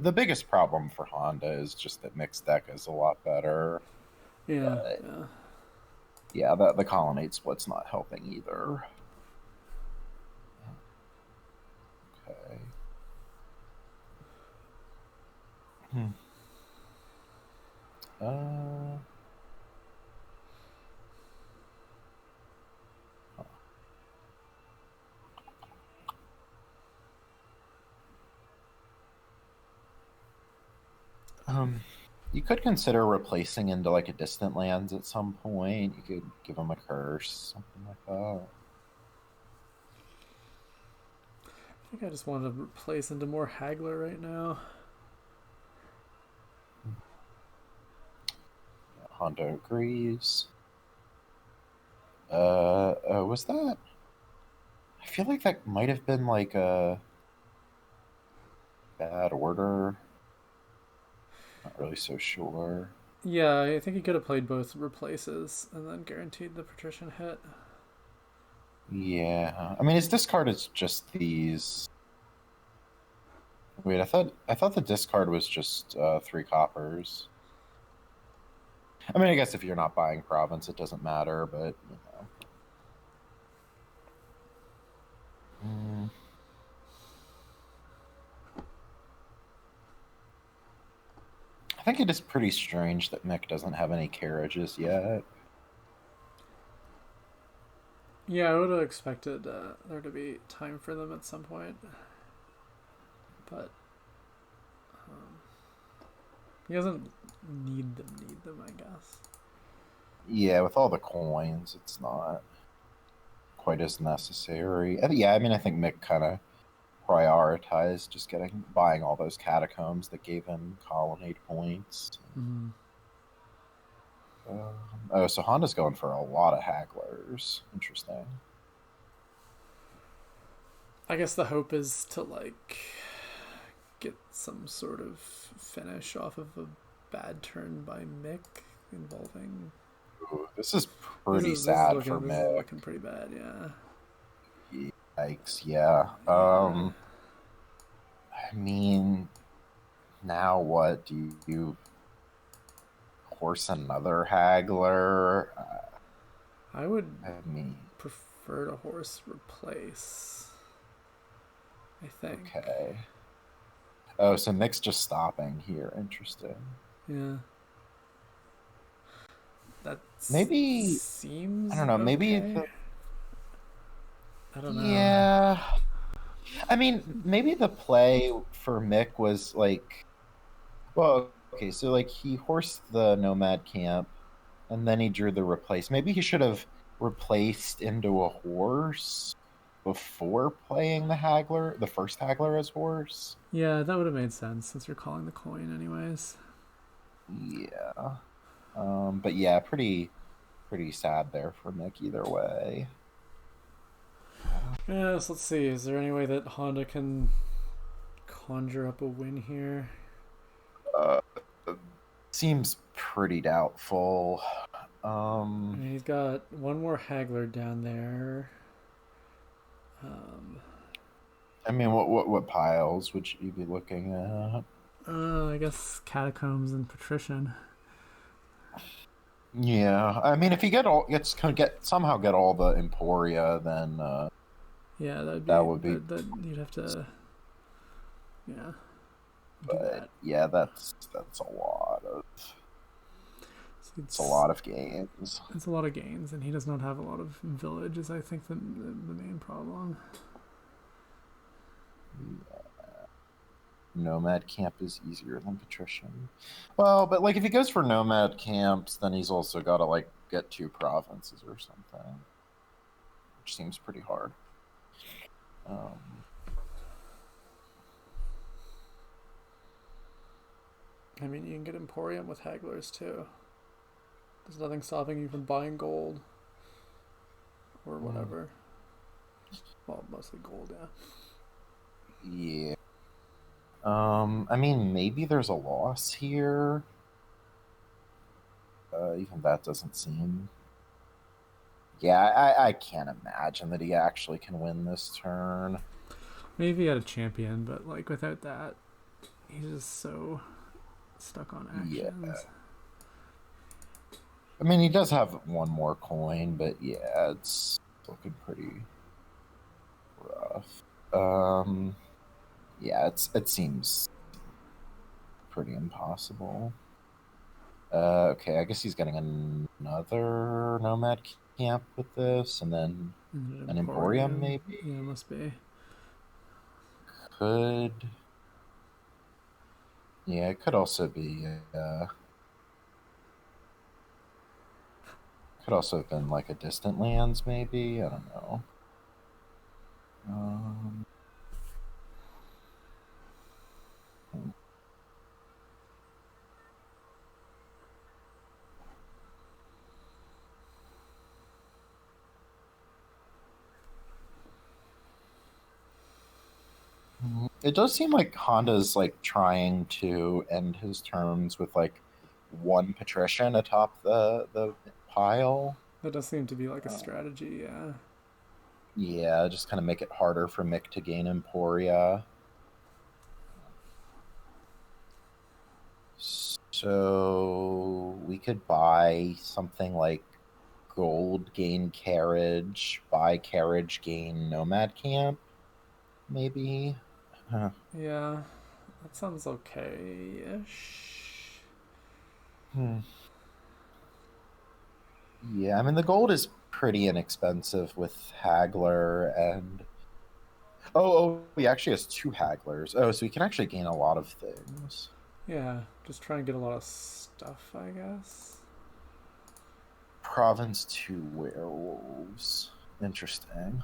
the biggest problem for Honda is just that Mick's deck is a lot better. Yeah, But yeah. yeah, the colonnade split's not helping either. Okay. Uh, you could consider replacing into like a distant lands at some point. You could give him a curse, something like that. I think I just want to replace into more Haggler right now. Honda agrees. Was that? I feel like that might have been like a bad order. Not really so sure. Yeah, I think he could have played both replaces and then guaranteed the patrician hit. Yeah, I mean his discard is just these. Wait, I thought the discard was just 3 coppers. I mean, I guess if you're not buying province, it doesn't matter, but you know. I think it is pretty strange that Mick doesn't have any carriages yet. Yeah, I would have expected there to be time for them at some point, but he doesn't need them, I guess. Yeah, with all the coins, it's not quite as necessary. Yeah, I mean, I think Mick kind of prioritize just buying all those catacombs that gave him colonnade points. Mm. Oh, so Honda's going for a lot of hagglers. Interesting. I guess the hope is to like get some sort of finish off of a bad turn by Mick involving. Ooh, this is pretty sad for This is Mick. looking pretty bad, yeah. Yikes, yeah. I mean, now what? Do you horse another haggler? I would I mean, prefer to horse replace. I think. okay. Oh, so Nick's just stopping here. Interesting. Yeah. That Maybe, seems I don't know, maybe okay. I don't know. yeah. I mean, maybe the play for Mick was like, well, okay, so like he horsed the Nomad camp and then he drew the replace. Maybe he should have replaced into a horse before playing the first haggler as horse. Yeah, that would have made sense since you're calling the coin anyways. Yeah. But yeah, pretty sad there for Mick either way. Yes, let's see. Is there any way that Honda can conjure up a win here? Uh, seems pretty doubtful. I mean, he's got one more haggler down there. I mean, what piles would you be looking at? I guess catacombs and patrician. Yeah, I mean, if you somehow get all the Emporia, then Yeah, that would be. that you'd have to. Yeah. Do But that. yeah, that's a lot of. It's a lot of gains. It's a lot of gains, and he does not have a lot of village. Is I think the main problem. Yeah. Nomad camp is easier than patrician. Well, but like if he goes for nomad camps, then he's also got to like get 2 provinces or something, which seems pretty hard. I mean, you can get Emporium with hagglers too. There's nothing stopping you from buying gold or whatever. Well, mostly gold, yeah. Yeah. I mean, maybe there's a loss here. Even that doesn't seem. Yeah, I can't imagine that he actually can win this turn. Maybe he had a champion, but like without that, he's just so stuck on actions. Yeah. I mean, he does have one more coin, but yeah, it's looking pretty rough. Yeah, it seems pretty impossible. Okay, I guess he's getting another nomad camp with this, and then an Emporium maybe. Yeah, must be. Could. Yeah, it could also be. Could also have been like a distant lands, maybe. I don't know. It does seem like Honda's like trying to end his terms with like one patrician atop the pile. That does seem to be like a strategy, yeah. Yeah, just kind of make it harder for Mick to gain Emporia. So we could buy something like gold gain carriage, buy carriage gain nomad camp, maybe. Yeah, that sounds okay-ish. Yeah, I mean the gold is pretty inexpensive with haggler and he actually has 2 hagglers. Oh, so he can actually gain a lot of things. Yeah, just try and get a lot of stuff, I guess. Province 2 werewolves. Interesting.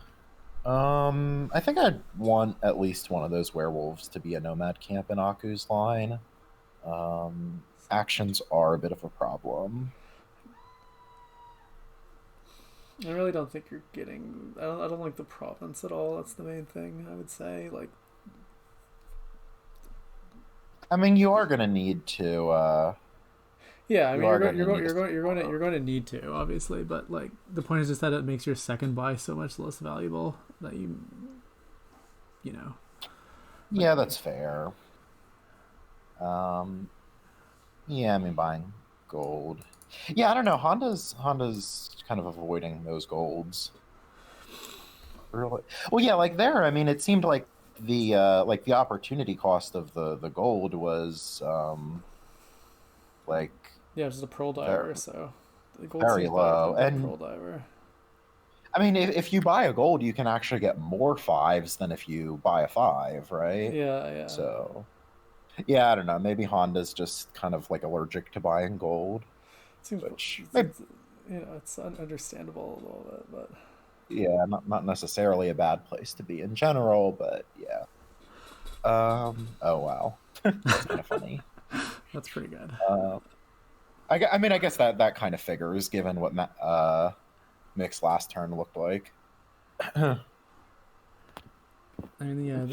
I think I'd want at least one of those werewolves to be a nomad camp in Aku's line. Actions are a bit of a problem. I really don't think you're getting. I don't like the province at all. That's the main thing I would say. Like, I mean, you are going to need to. yeah, I You mean, are going to need to. you're going to need to obviously, but like the point is just that it makes your second buy so much less valuable that you know. Yeah, that's fair. Um, yeah, I mean, buying gold. Yeah, I don't know. Honda's kind of avoiding those golds. Really? Well, yeah, like there. I mean, it seemed like the opportunity cost of the gold was like Yeah, just a pearl very diver. So the gold very seems better low. from the And pearl diver. I mean, if you buy a gold, you can actually get more fives than if you buy a five, right? Yeah, yeah. So yeah, I don't know. Maybe Honda's just kind of like allergic to buying gold, It seems which maybe it's it's understandable a little bit, but yeah, not necessarily a bad place to be in general, but yeah. Oh wow, that's kind of funny. that's pretty good. Uh, I mean, I guess that kind of figures given what Mick's last turn looked like. I mean, yeah.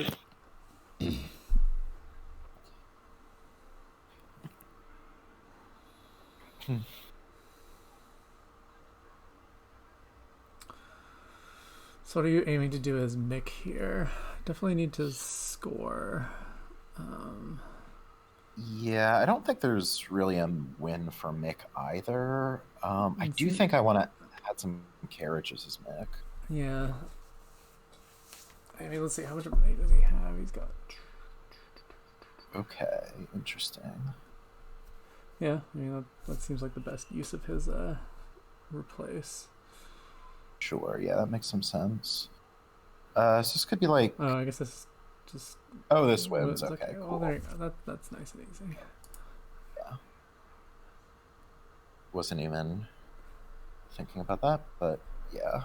So what are you aiming to do as Mick here? Definitely need to score. Yeah, I don't think there's really a win for Mick either. I Let's do see. think I want to add some carriages as Mick. Yeah. I mean, let's see. How much money does he have? He's got. Okay, interesting. Yeah, I mean that seems like the best use of his replace. Sure, yeah, that makes some sense. So this could be like, Oh, I guess this just. oh, this wins. Was Okay, okay. Well, cool. there you go. That's nice and easy. Yeah, wasn't even thinking about that, but yeah.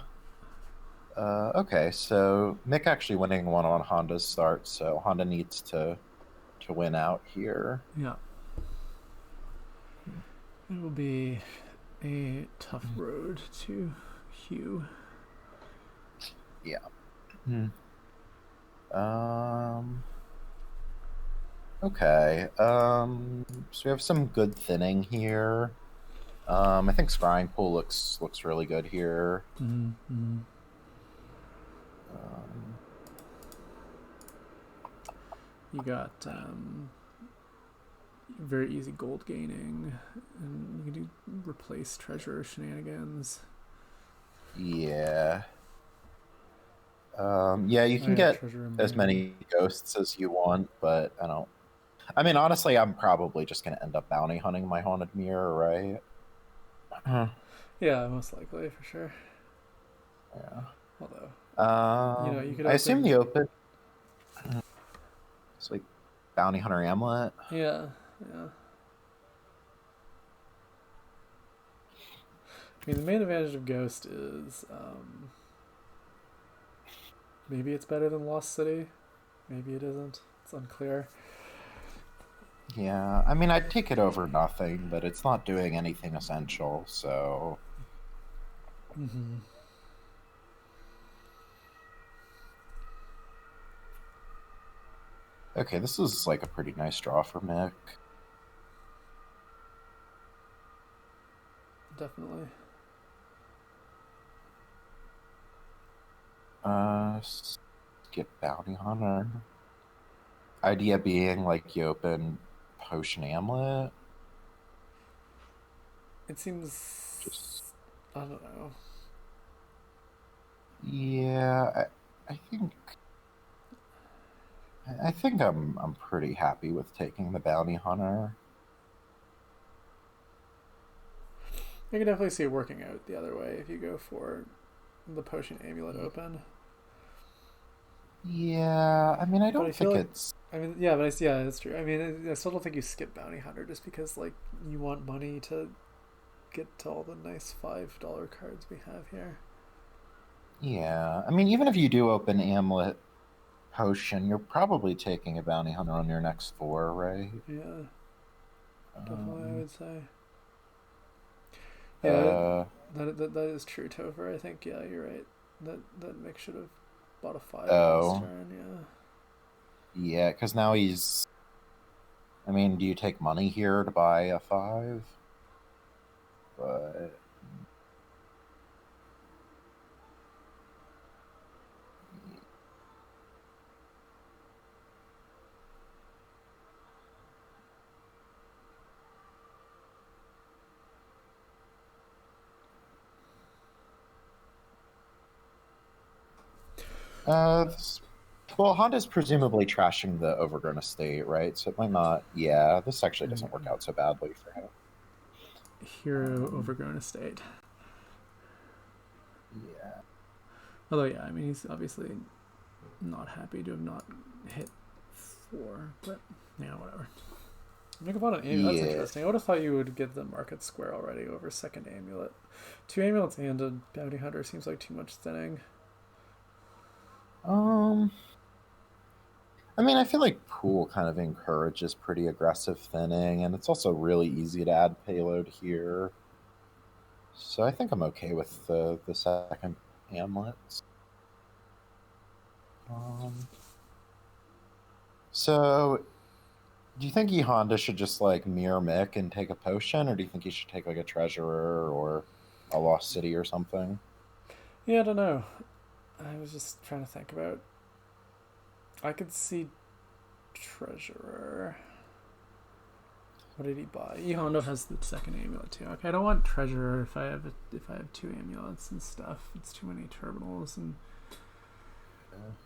Okay, so Mick actually winning one on Honda's start, so Honda needs to win out here. Yeah. It will be a tough road to hew. Yeah. Hmm. Okay. So we have some good thinning here. I think Scrying Pool looks really good here. Mm-hmm. Um, You got very easy gold gaining, and you can do replace treasure shenanigans. yeah. Yeah, you Oh can yeah, get treasure as remaining. many ghosts as you want, but I don't. I mean, honestly, I'm probably just gonna end up bounty hunting my haunted mirror, right? Yeah, most likely for sure. Yeah. Although, you could I assume open. the open. It's like bounty hunter amulet. Yeah, yeah. I mean, the main advantage of Ghost is maybe it's better than Lost City. Maybe it isn't. It's unclear. Yeah, I mean, I'd take it over nothing, but it's not doing anything essential, so. Mm-hmm. Okay, this is like a pretty nice draw for Mick. Definitely. Skip bounty hunter. Idea being like you open potion amulet. It seems. Just I don't know. yeah, I think I'm pretty happy with taking the bounty hunter. I can definitely see it working out the other way if you go for the potion amulet open. Yeah, I mean, I But I don't feel think like, it's. I mean, yeah, but yeah, that's true. I mean, I still don't think you skip bounty hunter just because like you want money to get to all the nice $5 cards we have here. Yeah, I mean, even if you do open Amulet Potion, you're probably taking a Bounty Hunter on your next 4, right? Yeah, definitely, I Um, would say. Yeah, uh, that is true, Topher. I think, yeah, you're right. That Mick should have bought a 5 last oh, turn, yeah. yeah, because now he's. I mean, do you take money here to buy a 5? But well, Honda's presumably trashing the Overgrown Estate, right? So it might not. Yeah, this actually doesn't work out so badly for him. Hero Overgrown Estate. Yeah. Although, yeah, I mean, he's obviously not happy to have not hit 4, but, yeah, whatever. Make about an amulet. That's Yeah. interesting. I would have thought you would get the market square already over second amulet. 2 amulets and a bounty hunter seems like too much thinning. Um. I mean, I feel like Pool kind of encourages pretty aggressive thinning, and it's also really easy to add payload here. So I think I'm okay with the second Hamlets. So do you think E.Honda should just like mirror Mick and take a potion, or do you think he should take like a treasurer or a lost city or something? Yeah, I don't know. I was just trying to think about. I could see treasurer. What did he buy? E.Honda has the second amulet too. Okay, I don't want treasurer if I have 2 amulets and stuff. It's too many terminals and.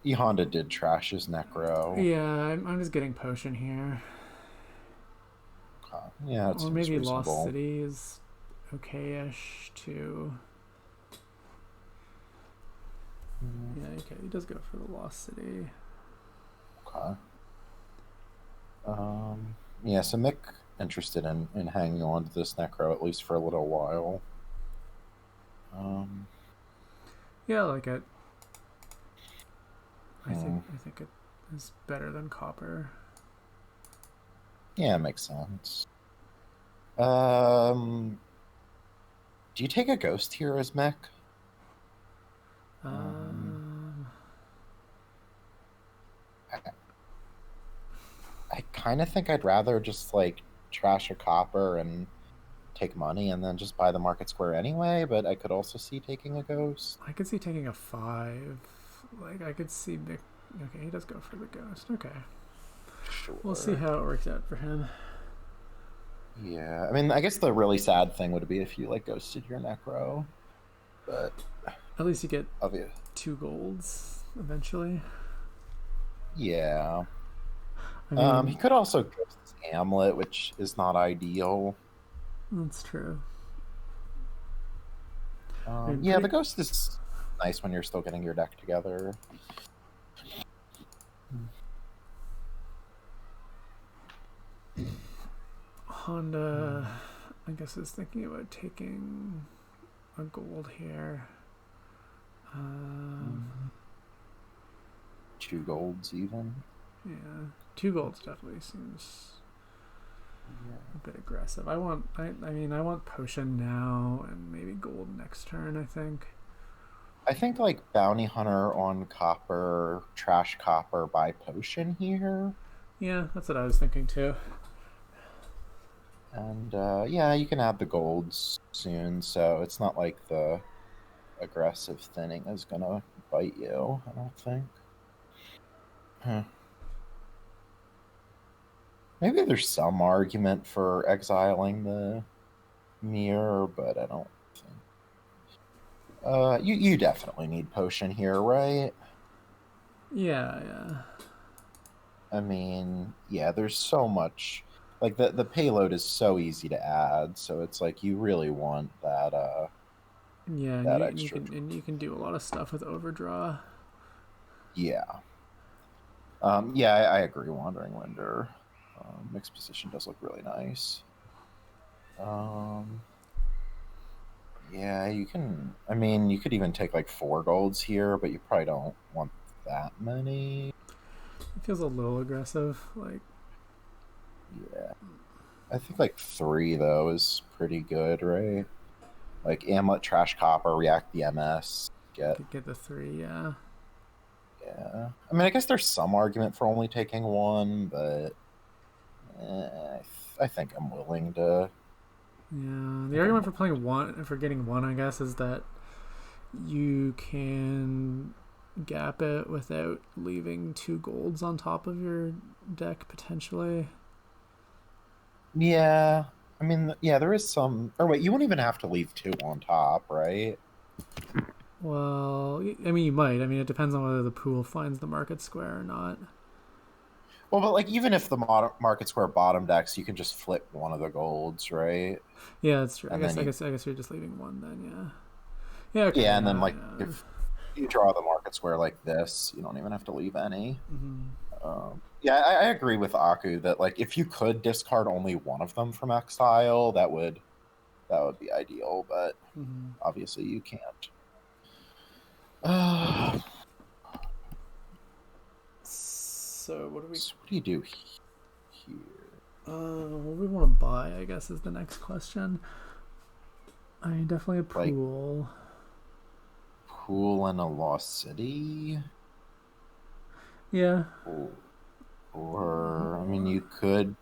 E.Honda did trash his Necro. Yeah, I'm just getting potion here. Yeah, that Or seems maybe Lost reasonable. City is okay-ish too. Yeah, okay, he does go for the Lost City. Okay. Yeah, so Mick interested in hanging on to this Necro at least for a little while. Um, Yeah, I like it. I think hmm. I think it is better than copper. Yeah, makes sense. Um, do you take a ghost here as Mick? Um, Um, I kind of think I'd rather just like trash a copper and take money and then just buy the market square anyway, but I could also see taking a ghost. I could see taking a 5. Like I could see Vic. Okay, he does go for the ghost. Okay, we'll see Sure. how it works out for him. Yeah. I mean, I guess the really sad thing would be if you like ghosted your Necro, but At least you get obvious. 2 golds eventually. Yeah. I He mean, could also ghost his Hamlet, which is not ideal. that's true. I mean, Yeah, pretty the ghost is nice when you're still getting your deck together. Honda. I guess is thinking about taking a gold here. Mm, 2 golds even. Yeah, 2 golds definitely seems Yeah. a bit aggressive. I want potion now and maybe gold next turn. I think. I think like bounty hunter on copper, trash copper, buy potion here, Yeah, that's what I was thinking too. and yeah, you can add the golds soon, so it's not like the aggressive thinning is gonna bite you. I don't think. Huh. Maybe there's some argument for exiling the mirror, but I don't think. You definitely need potion here, right? Yeah, yeah, I mean, yeah, there's so much like the payload is so easy to add, so it's like you really want yeah. And that you extra. can do a lot of stuff with overdraw. Yeah. Yeah, I agree. Wandering Winder. Mixed position does look really nice. Um, Yeah, you can. I mean, you could even take like 4 golds here, but you probably don't want that many. It feels a little aggressive. Like, Yeah, I think like 3 though is pretty good, right? Like Amulet, Trash Copper, React the MS, get. could get the 3, yeah. Yeah, I mean, I guess there's some argument for only taking 1, but I think I'm willing to. Yeah, I the think I'm argument for willing. playing one, for getting one, I guess, is that you can gap it without leaving 2 golds on top of your deck potentially. Yeah, I mean, yeah, there is some. Or wait, you won't even have to leave 2 on top, right? Well, I mean, you might. I mean, it depends on whether the pool finds the market square or not. Well, but like even if the market square bottom decks, you can just flip one of the golds, right? Yeah, that's true. I And guess, then I you, guess, I guess you're just leaving one then. Yeah. Yeah. Okay. yeah, and then Yeah. like Yeah. if you draw the market square like this, you don't even have to leave any. Mm-hmm. Yeah, I agree with Aku that like if you could discard only one of them from exile, that would be ideal, but Mm-hmm. obviously you can't. Uh, So what do we? so what do you do here? What do we want to buy? I guess is the next question. I mean, definitely a Like pool. pool in a lost city? Yeah. Or I mean you could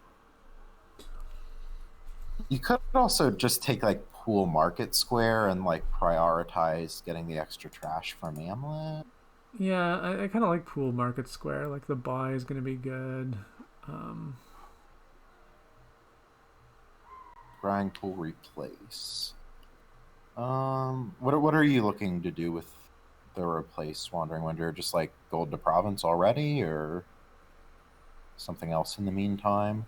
also just take like pool market square and like prioritize getting the extra trash from Amulet. Yeah. I kind of like pool market square. Like the buy is going to be good. Um, Grind pool replace. What are you looking to do with the replace Wandering Wonder? Just like gold to province already, or something else in the meantime?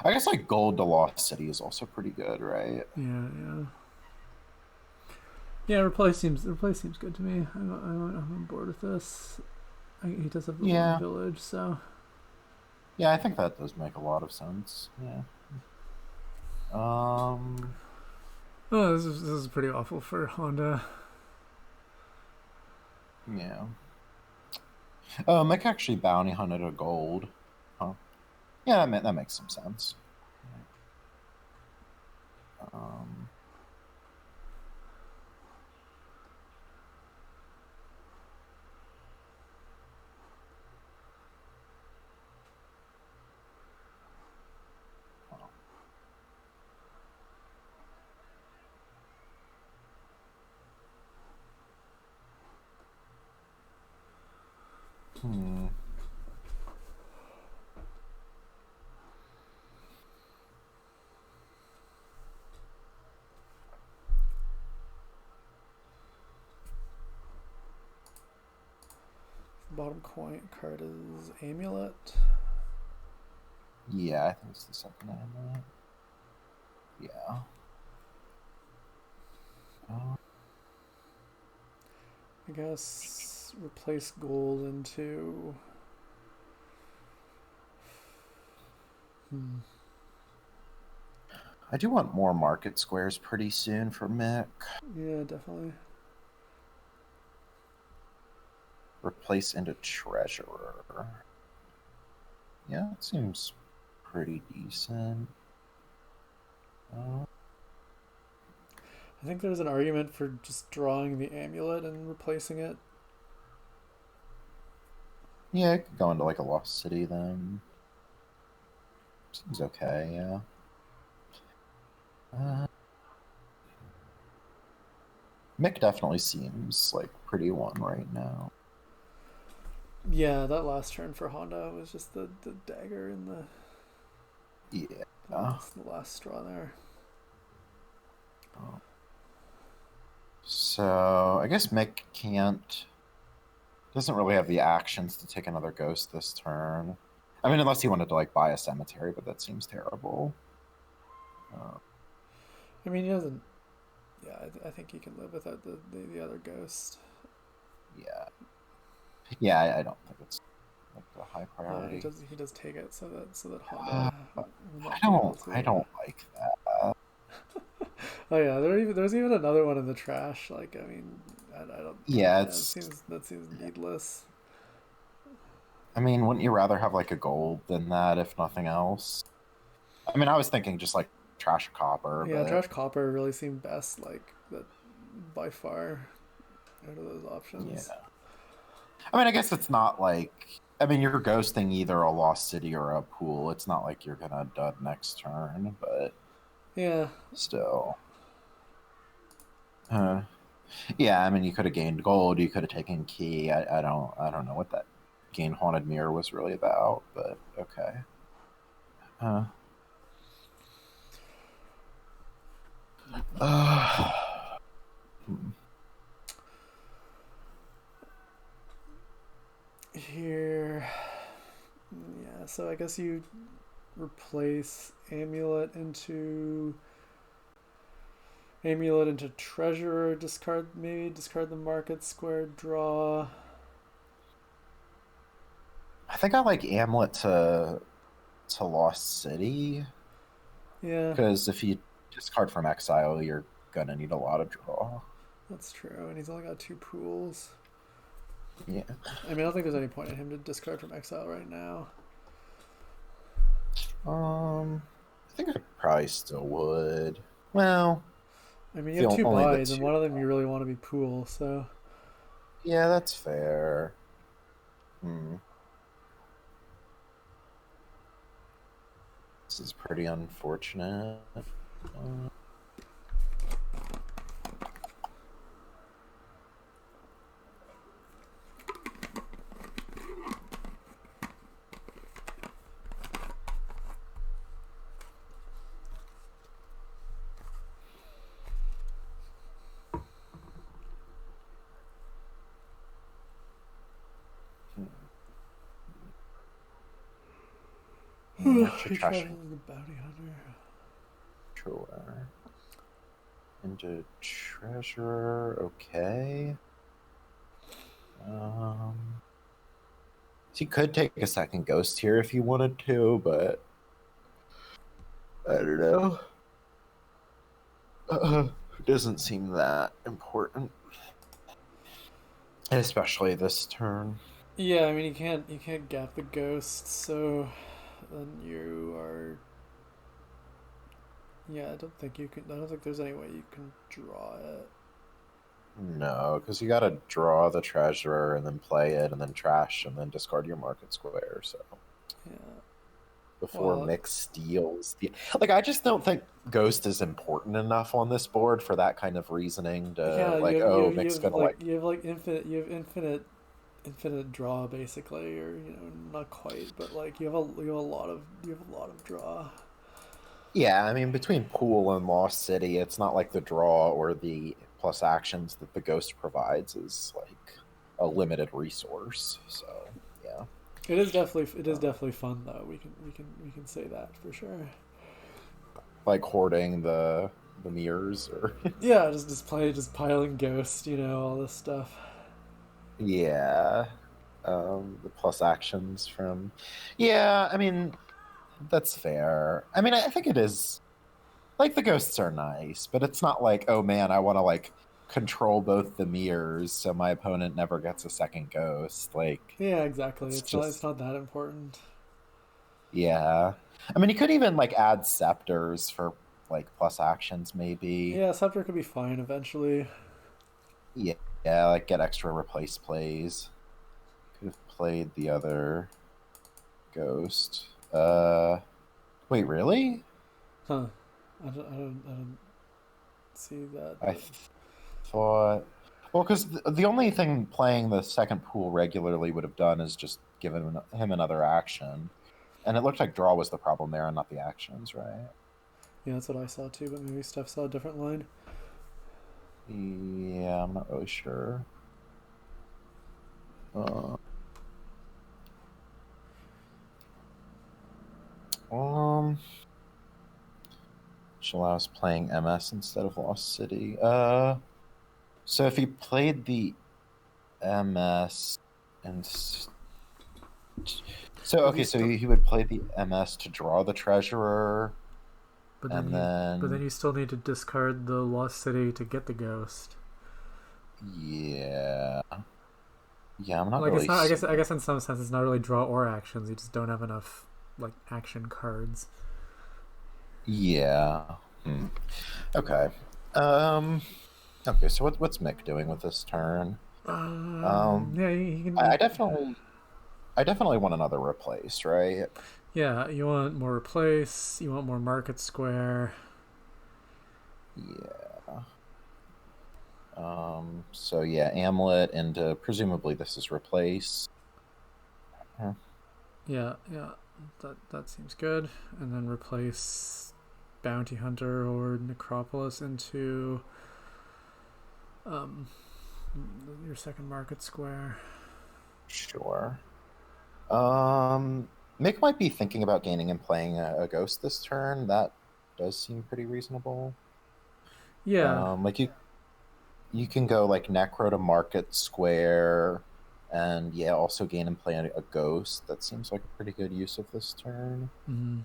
I guess like gold to lost city is also pretty good, right? yeah. Yeah. Yeah. Replace seems good to me. I'm on board with this. He does have the one Yeah, village, so yeah, I think that does make a lot of sense. Yeah. Um, oh, this is pretty awful for Honda. yeah. Oh, Mick actually bounty hunted a gold. Huh. Yeah, that makes some sense. Um, hmm. Bottom coin card is Amulet. Yeah, I think it's the second amulet. Yeah. Uh, I guess replace gold into. Hmm. I do want more market squares pretty soon for Mick. Yeah, definitely. Replace into treasurer. Yeah, it seems pretty decent. Uh, I think there's an argument for just drawing the amulet and replacing it. yeah, it could go into like a lost city then. Seems okay, yeah. Uh, Mick definitely seems like pretty one right now. Yeah, that last turn for Honda was just the dagger in Yeah. the last straw there. So I guess Mick doesn't really have the actions to take another ghost this turn. I mean, unless he wanted to like buy a cemetery, but that seems terrible. Uh, I mean, he doesn't. Yeah, I think he can live without the other ghost. yeah, yeah, I don't think it's like a high Yeah, priority. he does take it so that Uh, Honda will I not be able don't, I to. don't like that. Oh yeah, there's even another one in the trash. Like, I mean, I don't. Yeah, Yeah, it's. that seems needless. I mean, wouldn't you rather have like a gold than that, if nothing else? I mean, I was thinking just like trash copper, Yeah, but trash copper really seemed best. Like that by far out of those yeah. options. I mean, I guess it's not like. I mean, you're ghosting either a lost city or a pool. It's not like you're gonna dud next turn, but Yeah, still. Uh, yeah, I mean, you could have gained gold. You could have taken key. I don't know what that gain haunted mirror was really about, but okay. Uh, hmm. here. Yeah, so I guess you replace amulet into treasurer. Discard the market square draw. I think I like Amulet to Lost City Yeah, because if you discard from exile, you're gonna need a lot of draw. that's true. And he's only got two pools. Yeah. I mean, I don't think there's any point in him to discard from exile right now. I think I probably still would. Well, I mean, you have the two only the buys, and two. one of them you really want to be pool, so. Yeah, that's fair. Hmm. This is pretty unfortunate. March He attraction travels the bounty hunter. controller into treasurer. Okay. So you could take a second ghost here if you wanted to, but I don't know. Doesn't seem that important, especially this turn. Yeah, I mean, you can't gap the ghost, so then you are. Yeah, I don't think you can. I don't think there's any way you can draw it. No, because you got to draw the treasurer and then play it and then trash and then discard your market square. So Yeah. before Well, Mix steals the like, I just don't think Ghost is important enough on this board for that kind of reasoning to yeah, like, oh, Mix gonna like. infinite draw basically, or not quite, but like you have a lot of draw. Yeah, I mean, between Pool and Lost City, it's not like the draw or the plus actions that the Ghost provides is like a limited resource. So yeah. It is Uh, definitely fun though. We can say that for sure. like hoarding the mirrors or Yeah, just piling ghost, all this stuff. yeah, the plus actions from yeah, I mean, that's fair. I mean, I think it is like the ghosts are nice, but it's not like, oh man, I want to like control both the mirrors so my opponent never gets a second ghost. Like Yeah, exactly. it's It's just not that important. yeah. I mean, you could even like add scepters for like plus actions maybe. Yeah, scepter could be fine eventually. Yeah, yeah, like get extra replace plays. Could have played the other ghost. Wait, really? Huh. I don't see that, I but th- thought. Well, because the only thing playing the second pool regularly would have done is just given him another action. And it looked like draw was the problem there and not the actions, right? yeah, that's what I saw too. But maybe Steph saw a different line. Yeah, I'm not really sure. Uh, um, which allows playing MS instead of Lost City. So if he played the MS and so If you okay, so st- he would play the MS to draw the treasurer, And but then then you still need to discard the Lost City to get the ghost. yeah, yeah, I'm not Like it's really not. I seeing. guess in some sense it's not really draw or actions. You just don't have enough like action cards. Yeah. Hmm. Okay. Um. Okay. So what's Mick doing with this turn? Yeah, you can. I definitely want another replace, right? Yeah, you want more replace. You want more market square. Yeah. So yeah, Amlet and presumably this is replace. Huh. Yeah, yeah, that seems good. And then replace Bounty Hunter or Necropolis into um, your second market square. Sure. Mick might be thinking about gaining and playing a ghost this turn. That does seem pretty reasonable. Yeah. Like you can go like Necro to Market Square, and yeah, also gain and play a ghost. That seems like a pretty good use of this turn. Mm-hmm.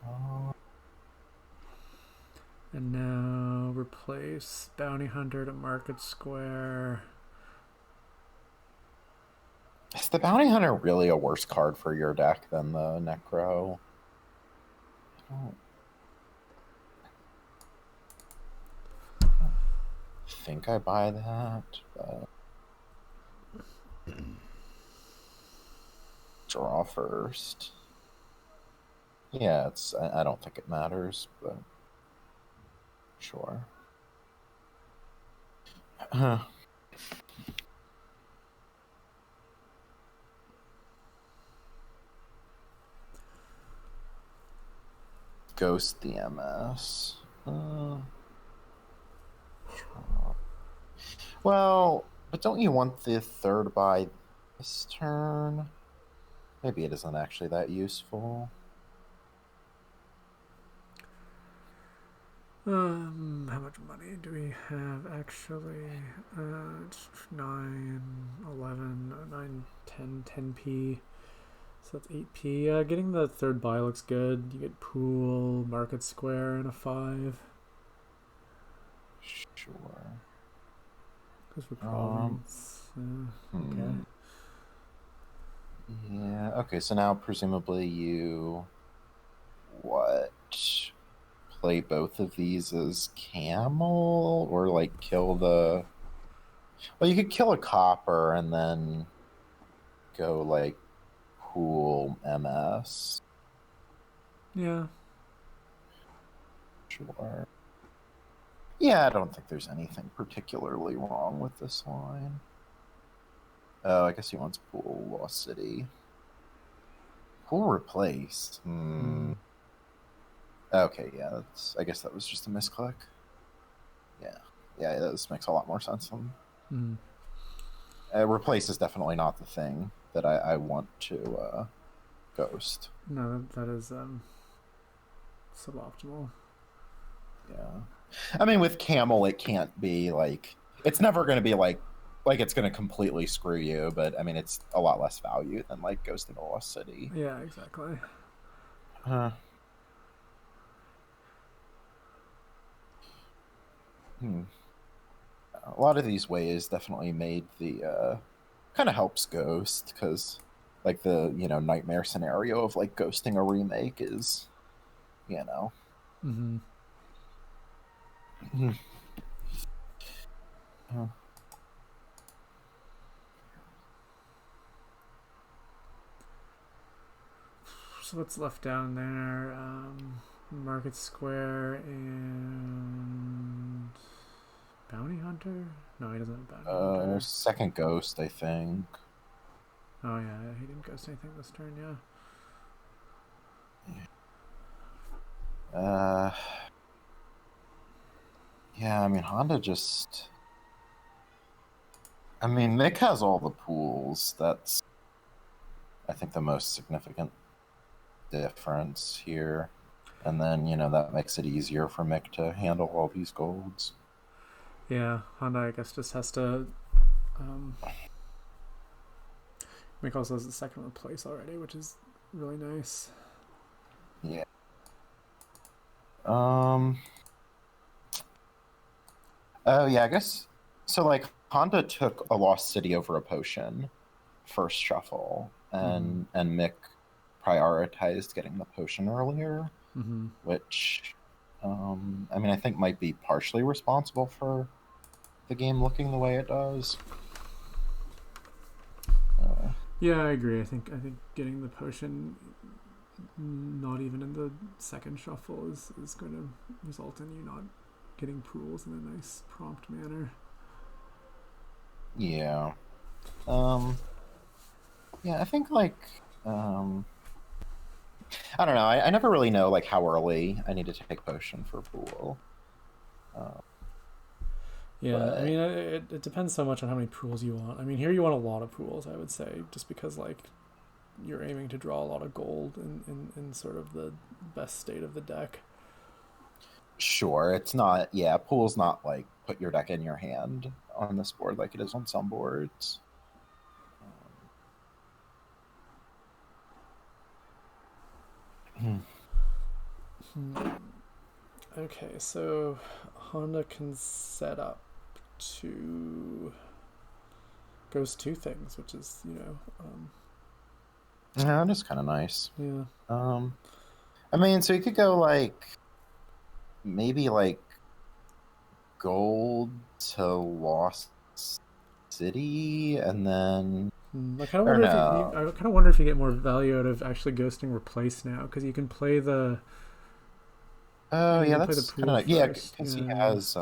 Uh, And now replace Bounty Hunter to Market Square. is the Bounty Hunter really a worse card for your deck than the Necro? I don't think I buy that, but draw first. Yeah, I don't think it matters, but sure. Ghost the MS. Sure. Well, but don't you want the third by this turn? Maybe it isn't actually that useful. How much money do we have actually? It's 9, 11, 9, 10, 10p. So that's 8p. Yeah, getting the third buy looks good. You get Pool, Market Square, and a 5. Sure. Because for Province. Okay. Hmm. Yeah. Okay. So now presumably you what? Play both of these as camel or like kill the. Well, you could kill a copper and then go like pool MS. Yeah. Sure. Yeah, I don't think there's anything particularly wrong with this line. Oh, I guess he wants pool Lost City. Pool replace. Mm. Okay, yeah, I guess that was just a misclick. Yeah, yeah, this makes a lot more sense. Mm. Replace is definitely not the thing that I want to ghost. No, that is suboptimal. Yeah, I mean with Camel, it can't be like it's never going to be like it's going to completely screw you. But I mean, it's a lot less value than like ghosting a Lost City. Yeah, exactly. Uh, hmm. A lot of these ways definitely made the kind of helps Ghost because like the nightmare scenario of like ghosting a remake is you know Mm-hmm. So what's left down there? Market Square and Bounty Hunter? No, he doesn't have Bounty Hunter. second Ghost, I think. Oh yeah, he didn't ghost anything this turn. Yeah. uh yeah, I mean Honda just I mean Nick has all the pools. That's I think the most significant difference here. And then, that makes it easier for Mick to handle all these golds. Yeah, Honda I guess just has to. Um, Mick also has the second replace already, which is really nice. Yeah. Um. Oh yeah, I guess so. Like Honda took a lost city over a potion first shuffle, Mm-hmm. and Mick prioritized getting the potion earlier, Mm-hmm. which, I mean, I think might be partially responsible for the game looking the way it does. Uh, Yeah, I agree. I think getting the potion not even in the second shuffle is going to result in you not getting pools in a nice prompt manner. yeah. Um, yeah, I think like, I don't know. I never really know like how early I need to take potion for pool. Uh, Yeah, I but mean, it depends so much on how many pools you want. I mean, here you want a lot of pools, I would say, just because, like, you're aiming to draw a lot of gold in sort of the best state of the deck. sure, it's not. Yeah, pool's not like put your deck in your hand on this board like it is on some boards. Um, Hmm. Okay, so Honda can set up to Ghost 2 things, which is, yeah, it's kind of nice. yeah. Um, I mean, so you could go like maybe like gold to Lost City, and then I kind of or wonder if no. I kind of wonder if you get more value out of actually ghosting replace now because Oh you yeah, can play the that's kind of pool nice. Yeah, first. because he Yeah, has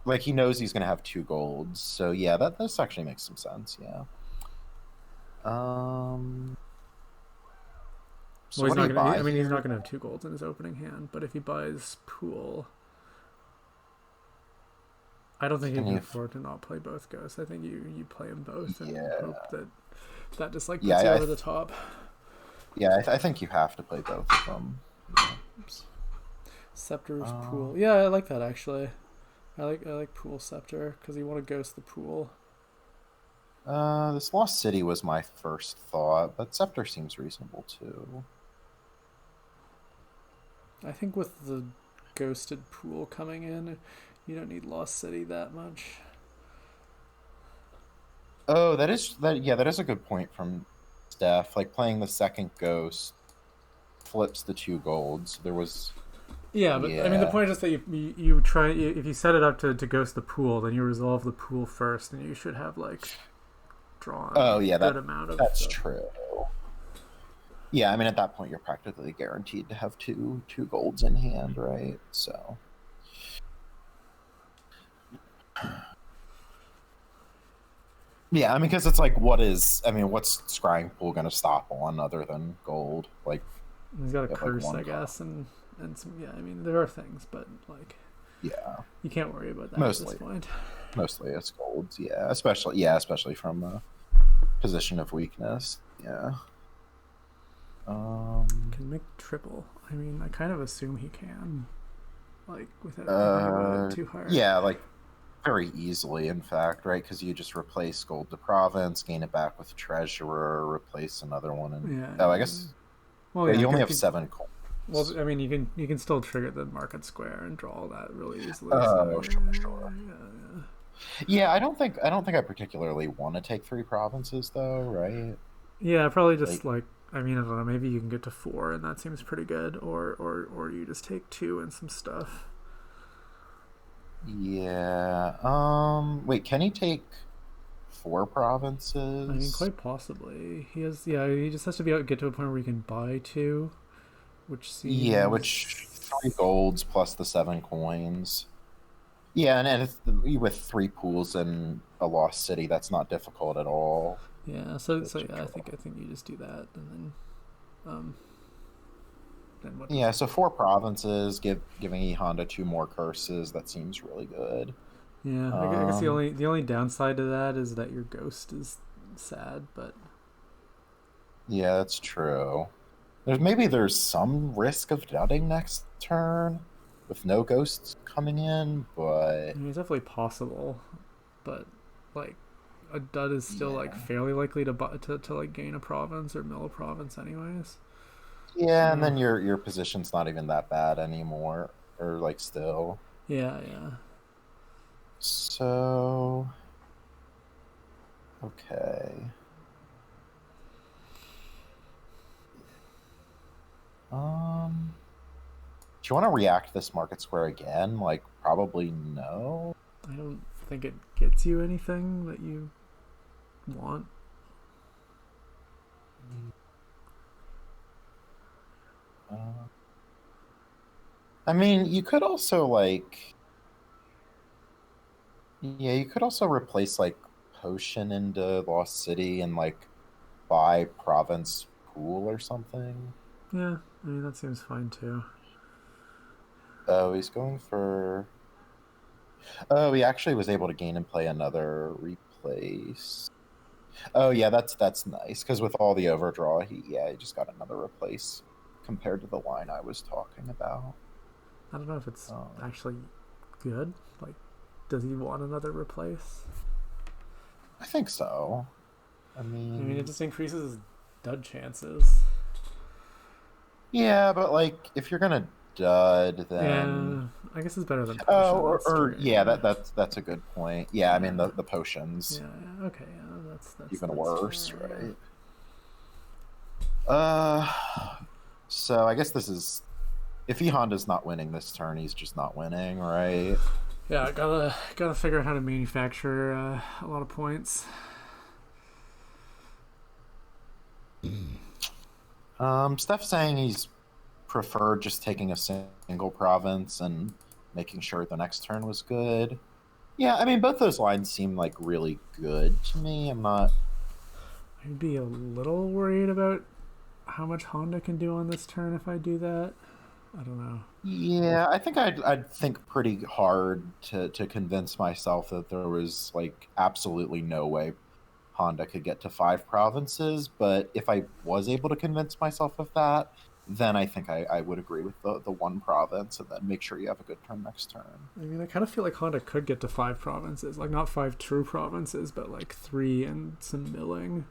like he knows he's gonna have two golds. So yeah, that this actually makes some sense. Yeah. Um. well, So he's what do not you gonna. buy I mean, he's not here? gonna have two golds in his opening hand. But if he buys pool, I don't think he Can can you? afford to not play both ghosts. I think you play them both and Yeah. hope that that just like Yeah. puts you over the top. Yeah. I think you have to play both of them. Yeah. Oops. Scepter's Uh, pool. Yeah, I like that actually. I like pool scepter because you want to ghost the pool. this Lost City was my first thought, but Scepter seems reasonable too. I think with the ghosted pool coming in, you don't need Lost City that much. Oh, that is that. Yeah, that is a good point from Steph. Like playing the second Ghost flips the two golds. There was, Yeah, but I mean the yeah. point is just that you try if you set it up to ghost the pool, then you resolve the pool first, and you should have like drawn Oh, a yeah, good amount of that's stuff. true. Yeah, I mean at that point you're practically guaranteed to have two golds in hand, right? So yeah, I mean because it's like I mean what's Scrying Pool gonna stop on other than gold? Like He's got a you have like curse, one I card. guess, and some. Yeah, I mean there are things, but like Yeah, you can't worry about that at this mostly point. mostly it's golds. Especially from a position of weakness. Yeah. Um. Can make triple. I mean, I kind of assume he can, like without thinking about it Uh. too hard. Yeah. Like very easily, in fact, right? Because you just replace gold to province, gain it back with treasurer, replace another one, and Yeah, oh, I yeah. guess Well, yeah, yeah, you only because have seven well, coins. I mean, you can still trigger the market square and draw all that really easily. So Oh, sure, sure. yeah, yeah. Yeah, I don't think I particularly want to take three provinces though, right? Yeah, probably just Like, like I mean, I don't know. Maybe you can get to four, and that seems pretty good. Or you just take two and some stuff. yeah. Wait, can he take four I mean, provinces? quite possibly. He has. Yeah, he just has to be able to get to a point where he can buy two, which Yeah, which three seems. golds plus the seven coins. Yeah, and it's, with three pools and a lost city, that's not difficult at all. Yeah. So To yeah, I draw. think you just do that, and um then what does Yeah, so four provinces, giving E.Honda two more curses. That seems really good. yeah, I guess the Um, only downside to that is that your ghost is sad, but yeah, that's true. There's some risk of dutting next turn with no ghosts coming in, but I mean, it's definitely possible. But like a dud is still like yeah. fairly likely to like gain a province or mill a province anyways. Yeah, and So then your position's not even that bad anymore, or like still. yeah, yeah. So okay. Um, do you want to react this market square again? Like probably no. I don't think it gets you anything that you want. Uh, I mean, you could also like, yeah, you could also replace like potion into Lost City and like buy province pool or something. Yeah, I mean that seems fine too. Oh, he's going for. Oh, he actually was able to gain and play another replace. Oh yeah, that's nice because with all the overdraw, he just got another replace compared to the line I was talking about. I don't know if it's Um, actually good. Like, does he want another replace? I think so. I I mean, it mean, just increases his dud chances. yeah, but like if you're gonna dud, then Yeah, I guess it's better than oh, potion. That's or true. yeah, Yeah, that's a good point. Yeah, I mean yeah, the potions yeah, yeah. Okay, yeah, even that's worse, fair. Yeah. right? Uh, so I guess this is if E.Honda's not winning this turn, he's just not winning, right? Yeah, gotta figure out how to manufacture a lot of points. Steph's saying he's preferred just taking a single province and making sure the next turn was good. Yeah, I mean both those lines seem like really good to me. I'm not. I'd be a little worried about how much Honda can do on this turn if I do that. I don't know. Yeah, I think I'd think pretty hard to convince myself that there was like absolutely no way Honda could get to 5 provinces. But if I was able to convince myself of that, then I think I would agree with the 1 province and then make sure you have a good turn next turn. I mean, I kind of feel like Honda could get to 5 provinces, like not 5 true provinces, but like 3 and some milling.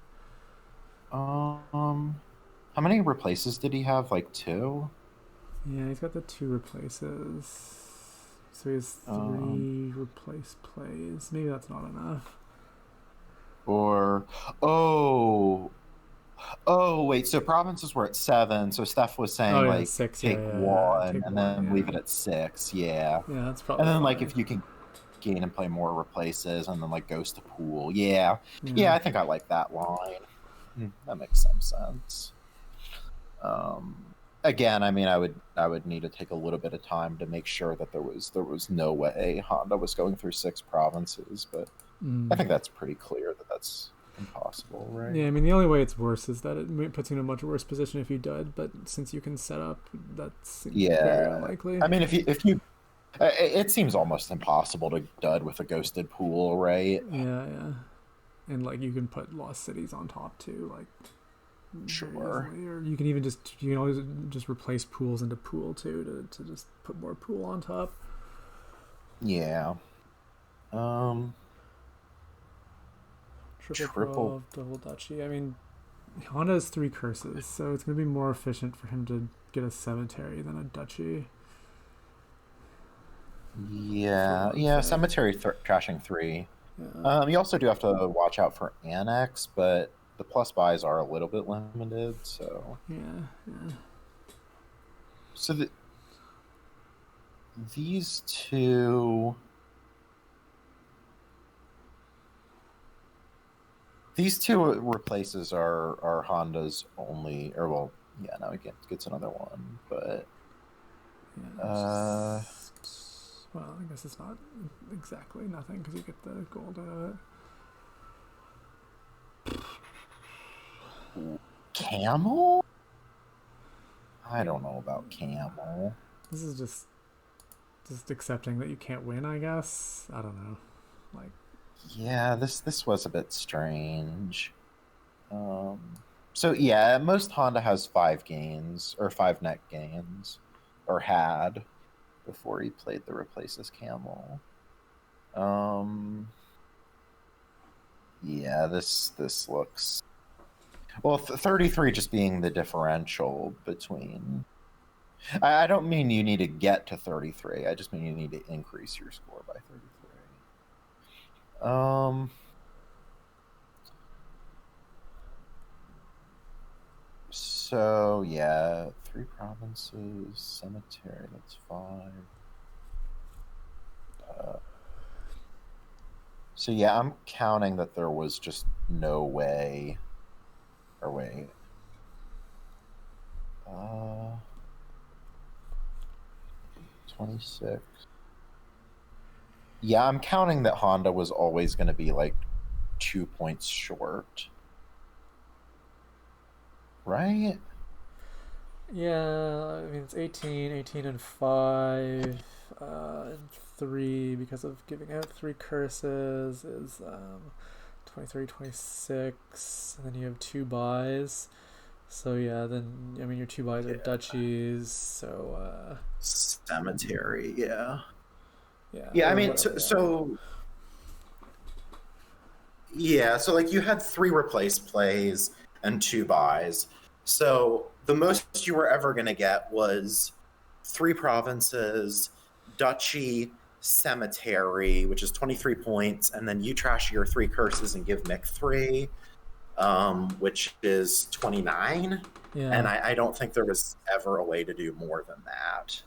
How many replaces did he have? Like two? Yeah, he's got the 2 replaces. So he has Um, 3 replace plays. Maybe that's not enough. or oh, oh wait, so provinces were at 7. So Steph was Oh saying yeah, like 6. Yeah, take yeah, yeah. one Take and one. then leave Yeah, it at 6. Yeah. yeah. That's And probably then like fine. if you can gain and play more replaces and then like goes to pool. Yeah. Yeah. Yeah, I think I like that line. That makes some sense. Um again, I mean I would need to take a little bit of time to make sure that there was no way Honda was going through 6 provinces, but I Mm. think that's pretty clear that that's impossible, Yeah, right? I mean, the only way it's worse is that it puts you in a much worse position if you dud. But since you can set up, that seems very Yeah. unlikely. I mean if you it seems almost impossible to dud with a ghosted pool, right? Yeah, yeah. And like you can put lost cities on top too, like very Sure. easily. Or you can even you can always just replace pools into pool too to just put more pool on top. Yeah. Um Triple triple. Prov, double Dutchy. I mean, Honda has 3 curses, so it's gonna be more efficient for him to get a cemetery than a duchy. For Yeah, one yeah, thing. cemetery trashing 3. Yeah, You also do have to watch out for annex, but the plus buys are a little bit limited, so yeah, yeah. so these two replaces are Honda's only, or well, yeah, now he gets another one, but Yeah, it's uh just. Well, I guess it's not exactly nothing because you get the gold out of it. camel? I Yeah, don't know about camel. this is just accepting that you can't win. I guess I don't know. Like, Yeah, this was a bit strange. Um, so yeah, most Honda has 5 gains or 5 net gains, or had before he played the replaces camel. Um, yeah, this looks. Well, 33 just being the differential between. I don't mean you need to get to 33. I just mean you need to increase your score by 33. So yeah, 3 provinces, cemetery. That's 5. So yeah, I'm counting that there was just no way. Or wait. 26. Yeah, I'm counting that Honda was always going to be like 2 points short. Right? Yeah, I mean it's 18 and 5, and 3 because of giving out 3 curses is 23, 26, and then you have 2 buys. So yeah, then I mean your 2 buys are duchies, so Cemetery, yeah. yeah. Yeah, I Or mean, whatever, so like you had 3 replace plays and 2 buys. So the most you were ever going to get was 3 provinces, duchy, cemetery, which is 23 points, and then you trash your 3 curses and give Mick 3, which is 29. yeah. And I don't think there was ever a way to do more than that.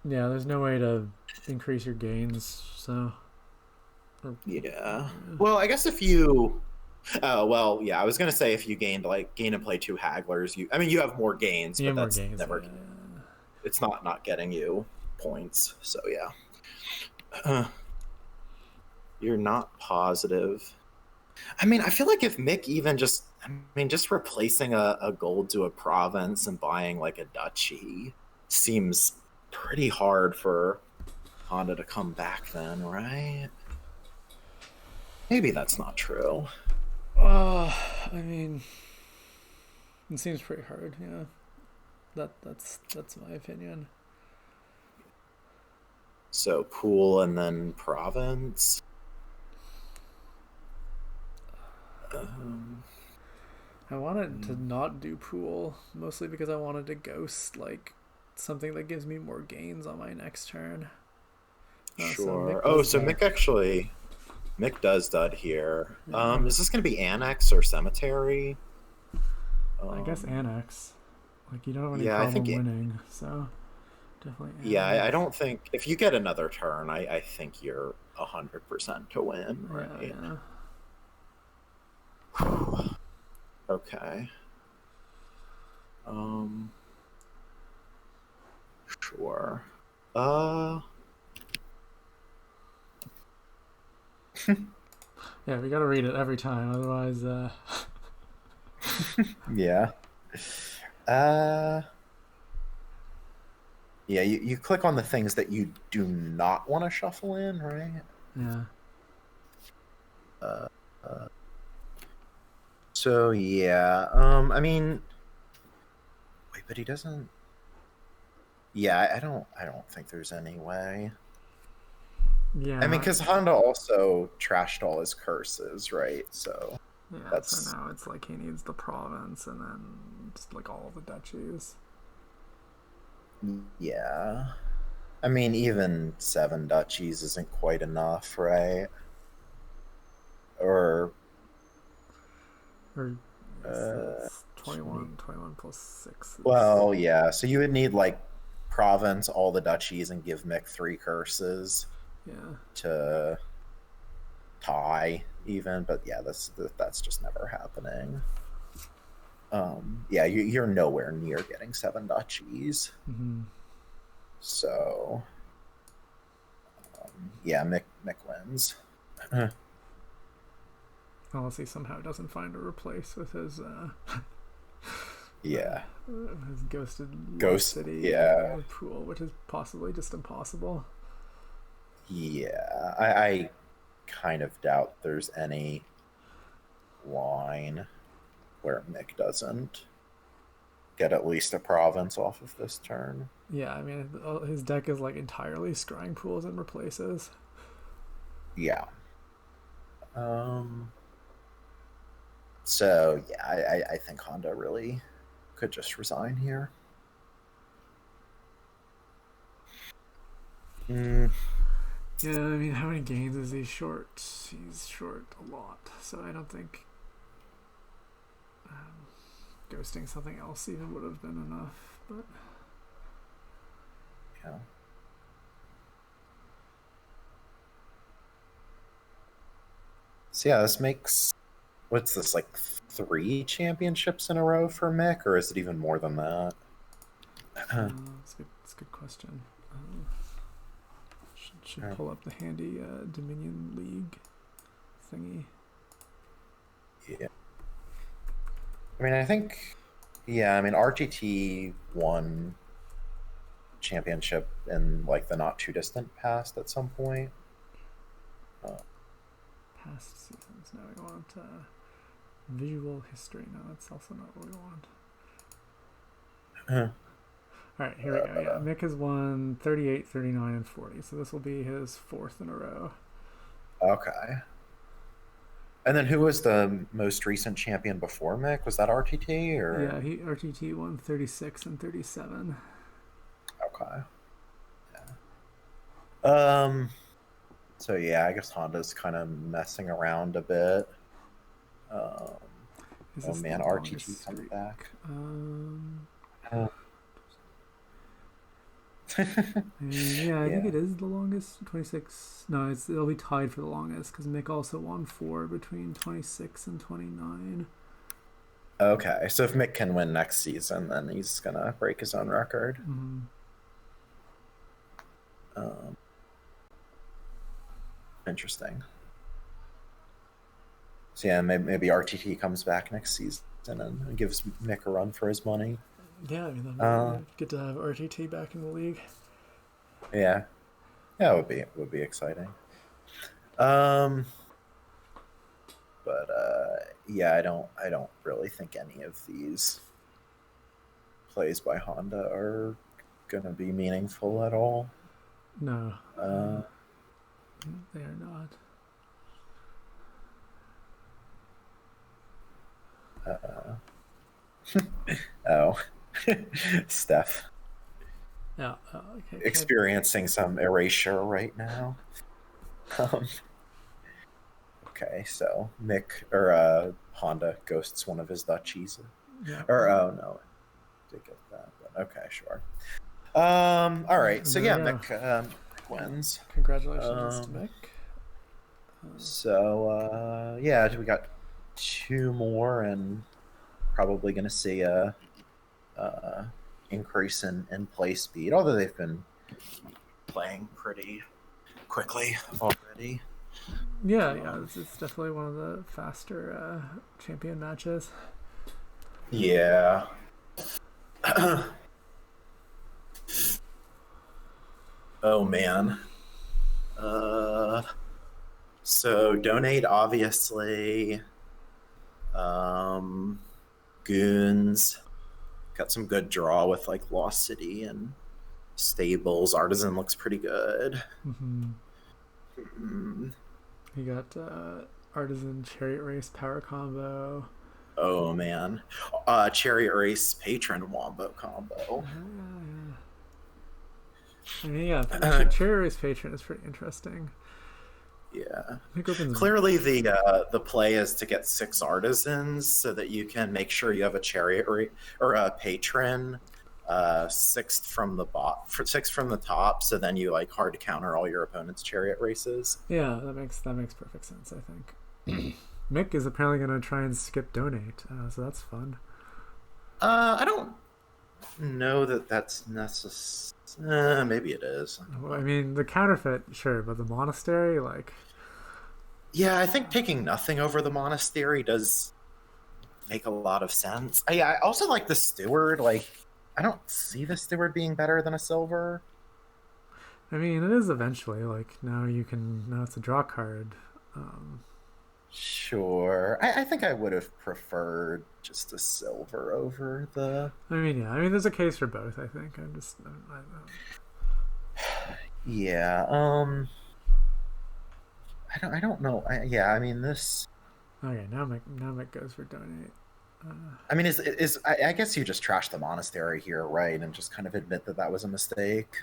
Yeah, there's no way to increase your gains, so. Yeah. Well, I guess if you. Well, yeah, I was gonna say if you gain and play 2 hagglers, you have more gains, You but have more that's gains. never. Yeah. It's not getting you points. So yeah. You're not positive. I mean, I feel like if Mick even just replacing a gold to a province and buying like a duchy seems pretty hard for Honda to come back then, right? Maybe that's not true. I mean, it seems pretty hard. Yeah, that's my opinion. So pool and then province. I wanted to not do pool, mostly because I wanted to ghost like something that gives me more gains on my next turn. Sure. So Mick does dud here. Yeah. Is this going to be annex or cemetery? I guess annex. Like you don't have any Yeah, I problem think winning, so definitely. Annex. Yeah, I don't think if you get another turn, I think you're 100% to win, right? Yeah. Okay. Sure. Yeah, we gotta read it every time, otherwise. Yeah. Yeah, you click on the things that you do not want to shuffle in, right? Yeah. So yeah, I mean, wait, but he doesn't. Yeah, I don't think there's any way. Yeah. I mean, because Honda also trashed all his curses, right? So yeah. that's... So now it's like he needs the province and then just like all the duchies. Yeah. I mean, even 7 duchies isn't quite enough, right? Or It's 21 plus 6 well, yeah, so you would need like province, all the duchies, and give Mick 3 curses. Yeah. To tie even, but yeah, that's just never happening. Yeah, you're nowhere near getting 7 duchies. Mm-hmm. So yeah, Mick wins. Unless he somehow doesn't find a replace with his yeah, his ghosted Ghost city pool, which is possibly just impossible. Yeah, I kind of doubt there's any line where Mick doesn't get at least a province off of this turn. Yeah, I mean his deck is like entirely scrying pools and replaces. Yeah. So yeah, I think Honda really could just resign here. Mm, Yeah, I mean, how many games is he short? He's short a lot, so I don't think ghosting something else even would have been enough. But yeah. So yeah, this makes what's this like 3 championships in a row for Mick, or is it even more than that? That's a good question. Should pull up the handy Dominion League thingy. Yeah. I mean, I think, yeah, I mean, RTT won championship in like the not too distant past at some point. Past seasons. Now we want visual history. No, that's also not what we want. All right, here we go. Yeah, Mick has won 38, 39, and 40. So this will be his fourth in a row. Okay. And then who was the most recent champion before Mick? Was that RTT or? Yeah, RTT won 36 and 37. Okay. Yeah. So yeah, I guess Honda's kind of messing around a bit. Oh man, RTT coming back. Yeah, I think it is the longest. 26. No, it'll be tied for the longest because Mick also won 4 between 26 and 29. Okay, so if Mick can win next season, then he's gonna break his own record. Mm-hmm. Interesting. So yeah, maybe RTT comes back next season and gives Mick a run for his money. Yeah, I mean, that'd be good to have RTT back in the league. Yeah, it would be exciting. But yeah, I don't really think any of these plays by Honda are gonna be meaningful at all. No, they are not. Oh, Steph. Yeah. Okay. Experiencing some erasure right now. Okay, so Mick or Honda ghosts one of his duchies. Yeah. Or oh no, I did get that. But okay, sure. All right. So yeah, Mick wins. Congratulations to Mick. So yeah, we got 2 more, and probably going to see a increase in play speed. Although they've been playing pretty quickly already. Yeah, it's definitely one of the faster champion matches. Yeah. Oh man. So donate, obviously. Goons. Got some good draw with like Lost City and Stables. Artisan looks pretty good. You got Artisan Chariot Race Power Combo. Oh man. Chariot Race Patron Wombo combo. I mean, yeah, Chariot Race Patron is pretty interesting. Yeah. Clearly the play is to get 6 artisans so that you can make sure you have a chariot or a patron 6th from the top, so then you like hard to counter all your opponent's chariot races. Yeah, that makes perfect sense, I think. Mick is apparently going to try and skip donate, so that's fun. I don't know that's necessary. Maybe it is. Well, I mean, the counterfeit, sure, but the monastery, like... Yeah, I think taking nothing over the monastery does make a lot of sense. I also like the steward. Like, I don't see the steward being better than a silver. I mean, it is eventually. Like, now it's a draw card. Sure. I think I would have preferred just a silver over the... I mean, yeah. I mean, there's a case for both, I think. Yeah. I don't know. I mean, this Okay, now Mick goes for donate. I mean, I guess you just trash the monastery here, right, and just kind of admit that that was a mistake.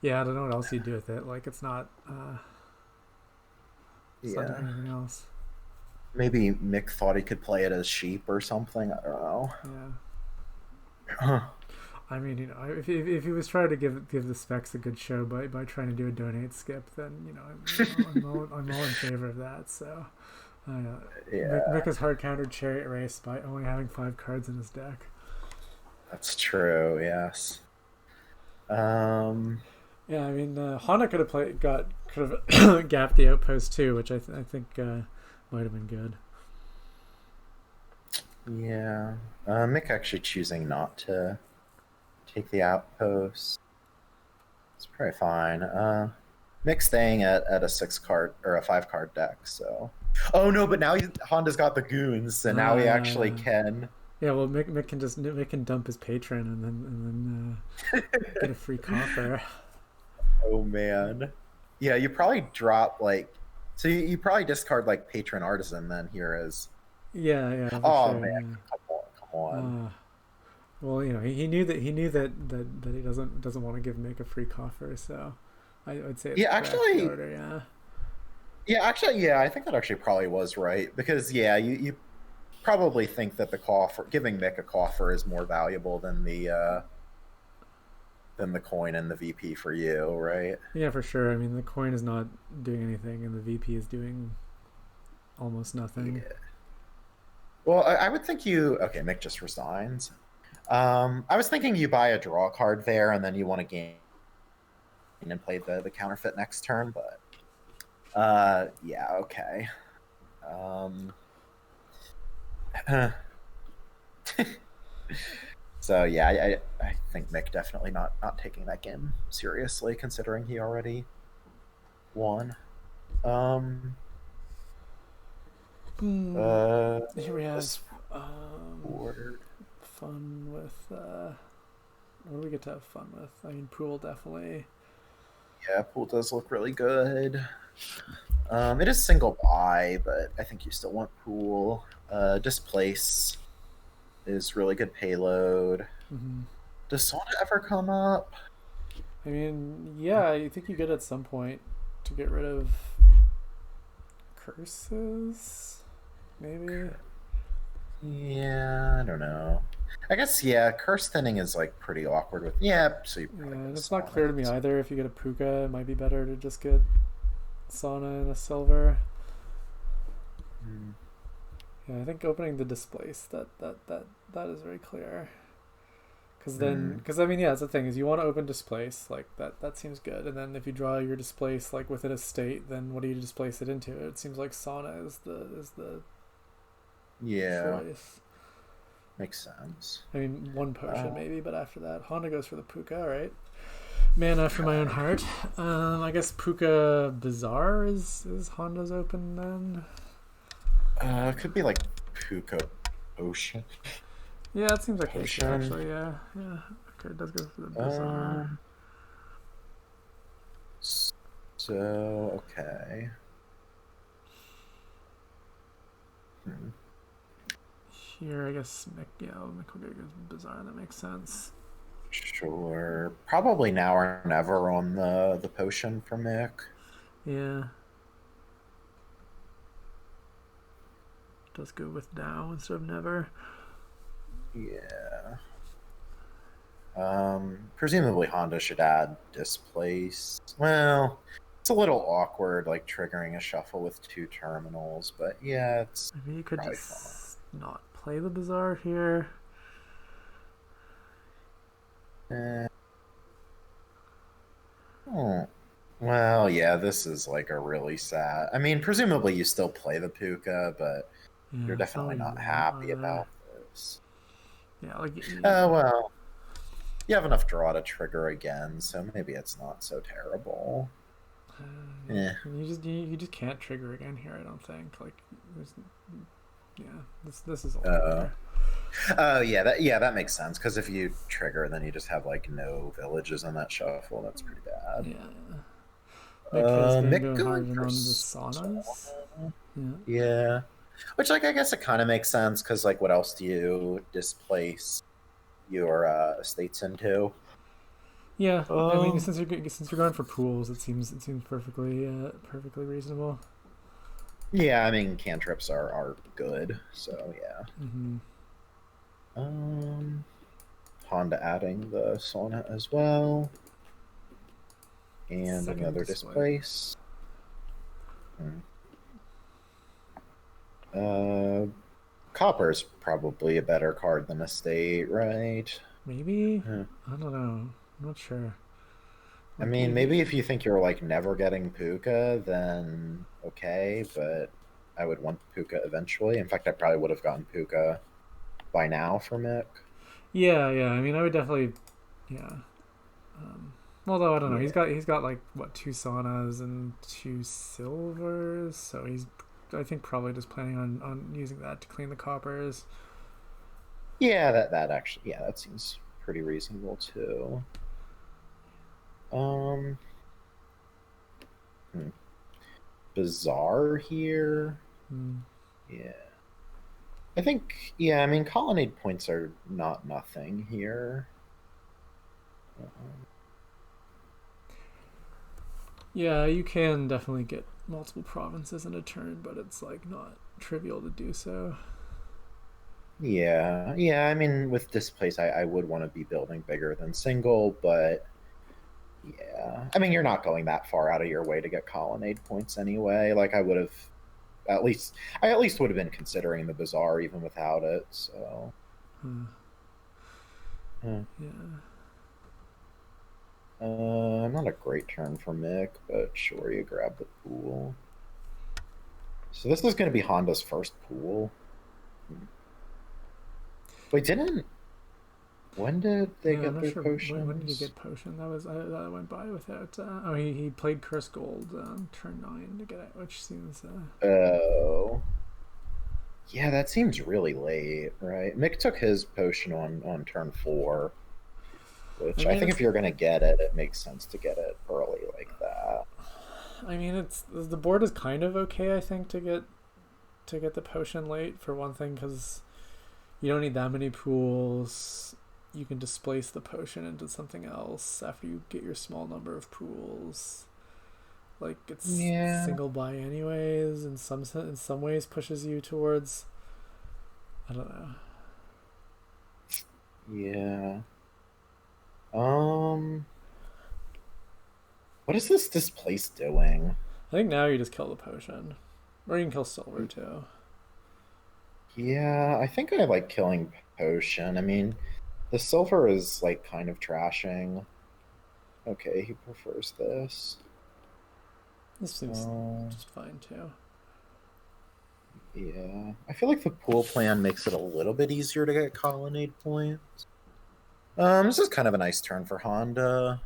Yeah, I don't know what else you do with it. Like it's not doing Yeah. anything else. Maybe Mick thought he could play it as sheep or something. I don't Yeah. know. I mean, if he was trying to give the specs a good show by trying to do a donate skip, then I'm all in favor of that. So, Mick Yeah, has hard countered Chariot Race by only having 5 cards in his deck. that's true. Yes. Um, Yeah, I mean, Honda could have gapped the outpost too, which I think might have been good. yeah. Mick actually choosing not to take the outpost. It's probably fine. Mick staying at a 6 card or a 5 card deck. So, oh no, but now Honda's got the goons, so now he actually Yeah. can. Yeah, well, Mick can dump his patron and then get a free coffer. Oh man. Yeah, you probably drop like. So you probably discard like patron artisan then here as. Yeah, for Oh sure. man, Yeah. come on. Well, he knew that he doesn't want to give Mick a free coffer, so I would say it's Yeah, correct the actually, order. Yeah. yeah, I think that actually probably was right because yeah, you probably think that the coffer giving Mick a coffer is more valuable than the coin and the VP for you, right? Yeah, for sure. I mean, the coin is not doing anything, and the VP is doing almost nothing. Yeah. Well, I would think you. Okay, Mick just resigns. I was thinking you buy a draw card there, and then you want to gain and play the counterfeit next turn. But yeah, okay. Um, so yeah, I think Mick definitely not taking that game seriously, considering he already won. Um, Here we have this board. fun with. What do we get to have fun with? I mean, Pool definitely. Yeah, pool does look really good. It is single buy, but I think you still want pool. Displace is really good payload. Mm-hmm. Does Sona ever come up? I mean, yeah, I think you get at some point to get rid of curses, maybe. Yeah, I don't know. I guess yeah, curse thinning is like pretty awkward with yeah. So you Yeah, probably get and a it's not Sona. clear to me either. If you get a Puka, it might be better to just get Sauna and a silver. Hmm. Yeah, I think opening the displace that is very clear. Hmm. Because I mean, yeah, that's the thing is you want to open displace like that seems good, and then if you draw your displace like within a state, then what do you displace it into? It seems like Sauna is the Yeah, choice. makes sense. I mean, one potion Uh, maybe, but after that, Honda goes for the Puka. All right, man after my own heart. I guess Puka Bazaar is Honda's open then. could be like Puka Ocean. Yeah, it seems like we should Potion. actually. Yeah. Okay, it does go for the Bazaar. Um, so okay. Hmm. Here, I guess Mick will get Bazaar. That makes sense. Sure. Probably now or never on the potion for Mick. Yeah, does go with now instead of never. Yeah. Presumably Honda should add displace. Well, it's a little awkward, like triggering a shuffle with 2 terminals, but yeah, it's Maybe you could probably fine. just not play the Bazaar here. Eh, oh. Well, yeah, this is like a really sad. I mean, presumably you still play the Puka, but you're Yeah, it's not definitely what you not want happy either. about this. Yeah, like Oh, well, you have enough draw to trigger again, so maybe it's not so terrible. Yeah. you just can't trigger again here. I don't think. Like, yeah, this is all Uh, clear. oh, yeah, that makes sense. Because if you trigger, then you just have like no villages in that shuffle. That's pretty bad. Yeah. Mick has been Mick going hard going on for the saunas. Yeah. Yeah. Which, like, I guess it kind of makes sense because, like, what else do you displace your estates into? Yeah, I mean, Um, since you're going for pools, it seems perfectly reasonable. yeah, I mean, cantrips are good, so yeah. Mm-hmm. Um, Honda adding the sauna as well, and Second another display. displace. Hmm. Uh, Copper's probably a better card than estate, right? Maybe? Hmm. I don't know. I'm not sure. I Like mean, if maybe if you think you're like never getting Puka, then okay, but I would want Puka eventually. In fact, I probably would have gotten Puka by now for Mick. yeah. I mean, I would definitely, yeah. Although I don't know, Yeah. he's got like what, two saunas and two silvers, so he's, I think, probably just planning on using that to clean the coppers. Yeah, that actually, yeah, that seems pretty reasonable too. Um, hmm. Bizarre here. Mm. Yeah. I think, yeah, I mean, colonnade points are not nothing here. Um, Yeah, you can definitely get multiple provinces in a turn, but it's like not trivial to do so. yeah, I mean, with displace, I would want to be building bigger than single, but yeah, I mean, you're not going that far out of your way to get colonnade points anyway. Like, I would have at least, I at least would have been considering the bazaar even without it. So, Huh. hmm. Yeah. Not a great turn for Mick, but sure, you grab the pool. So this is going to be Honda's first pool. Hmm. Wait, didn't when did they Yeah, I'm get not their sure when did he potions? get potion. That went by without. He played Curse Gold turn 9 to get it, which seems. Oh, yeah, that seems really late, right? Mick took his potion on turn 4, I which I mean, think if you're gonna get it, it makes sense to get it early like that. it's the board is kind of okay. I think to get the potion late for one thing because you don't need that many pools. You can displace the potion into something else after you get your small number of pools. Like it's Yeah, single buy anyways. In some ways pushes you towards, I don't know. yeah. Um, what is this displace doing? I think now you just kill the potion, or you can kill silver too. Yeah, I think I like killing potion. I mean, the silver is like kind of trashing. Okay, he prefers this. This seems Um, just fine too. yeah, I feel like the pool plan makes it a little bit easier to get colonnade points. This is kind of a nice turn for Honda.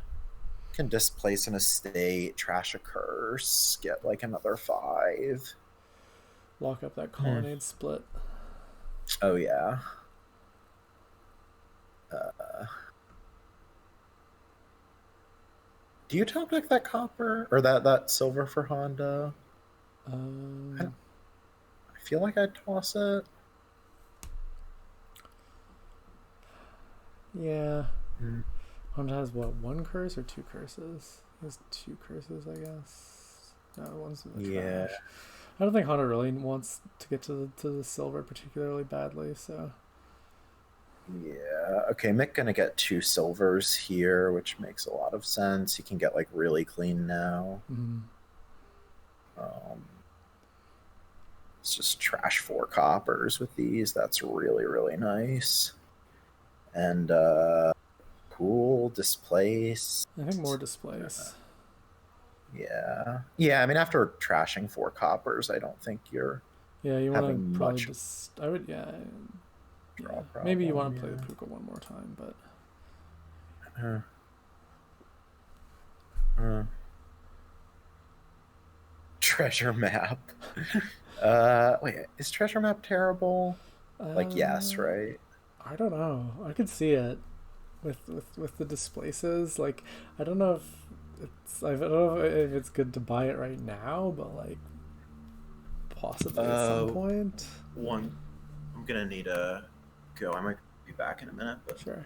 Can displace an estate, trash a curse, get like another 5. Lock up that Hmm. colonnade split. Oh yeah. Uh, do you top deck that copper or that silver for Honda? I, Um, I feel like I'd toss it. yeah. Hmm. Honda has what, one curse or two curses? He has two curses, I guess. No, one's in the Yeah, trash. I don't think Honda really wants to get to the silver particularly badly, so. yeah. Okay, Mick gonna get 2 silvers here, which makes a lot of sense. He can get like really clean now. Mm. Um, let's just trash 4 coppers with these. That's really, really nice. And cool, displace. I think more displace. Yeah. I mean, after trashing 4 coppers, I don't think you're Yeah, you want to having probably much just. I would, yeah. draw Maybe you problem. want to play the Yeah. Puka one more time, but. Uh, uh. Treasure map. Wait, is treasure map terrible? Like, yes, Uh, right? I don't know. I could see it with the displaces. Like, I don't know if I don't know if it's good to buy it right now, but like possibly at some point. One, I'm gonna need to go. I might be back in a minute, but Sure.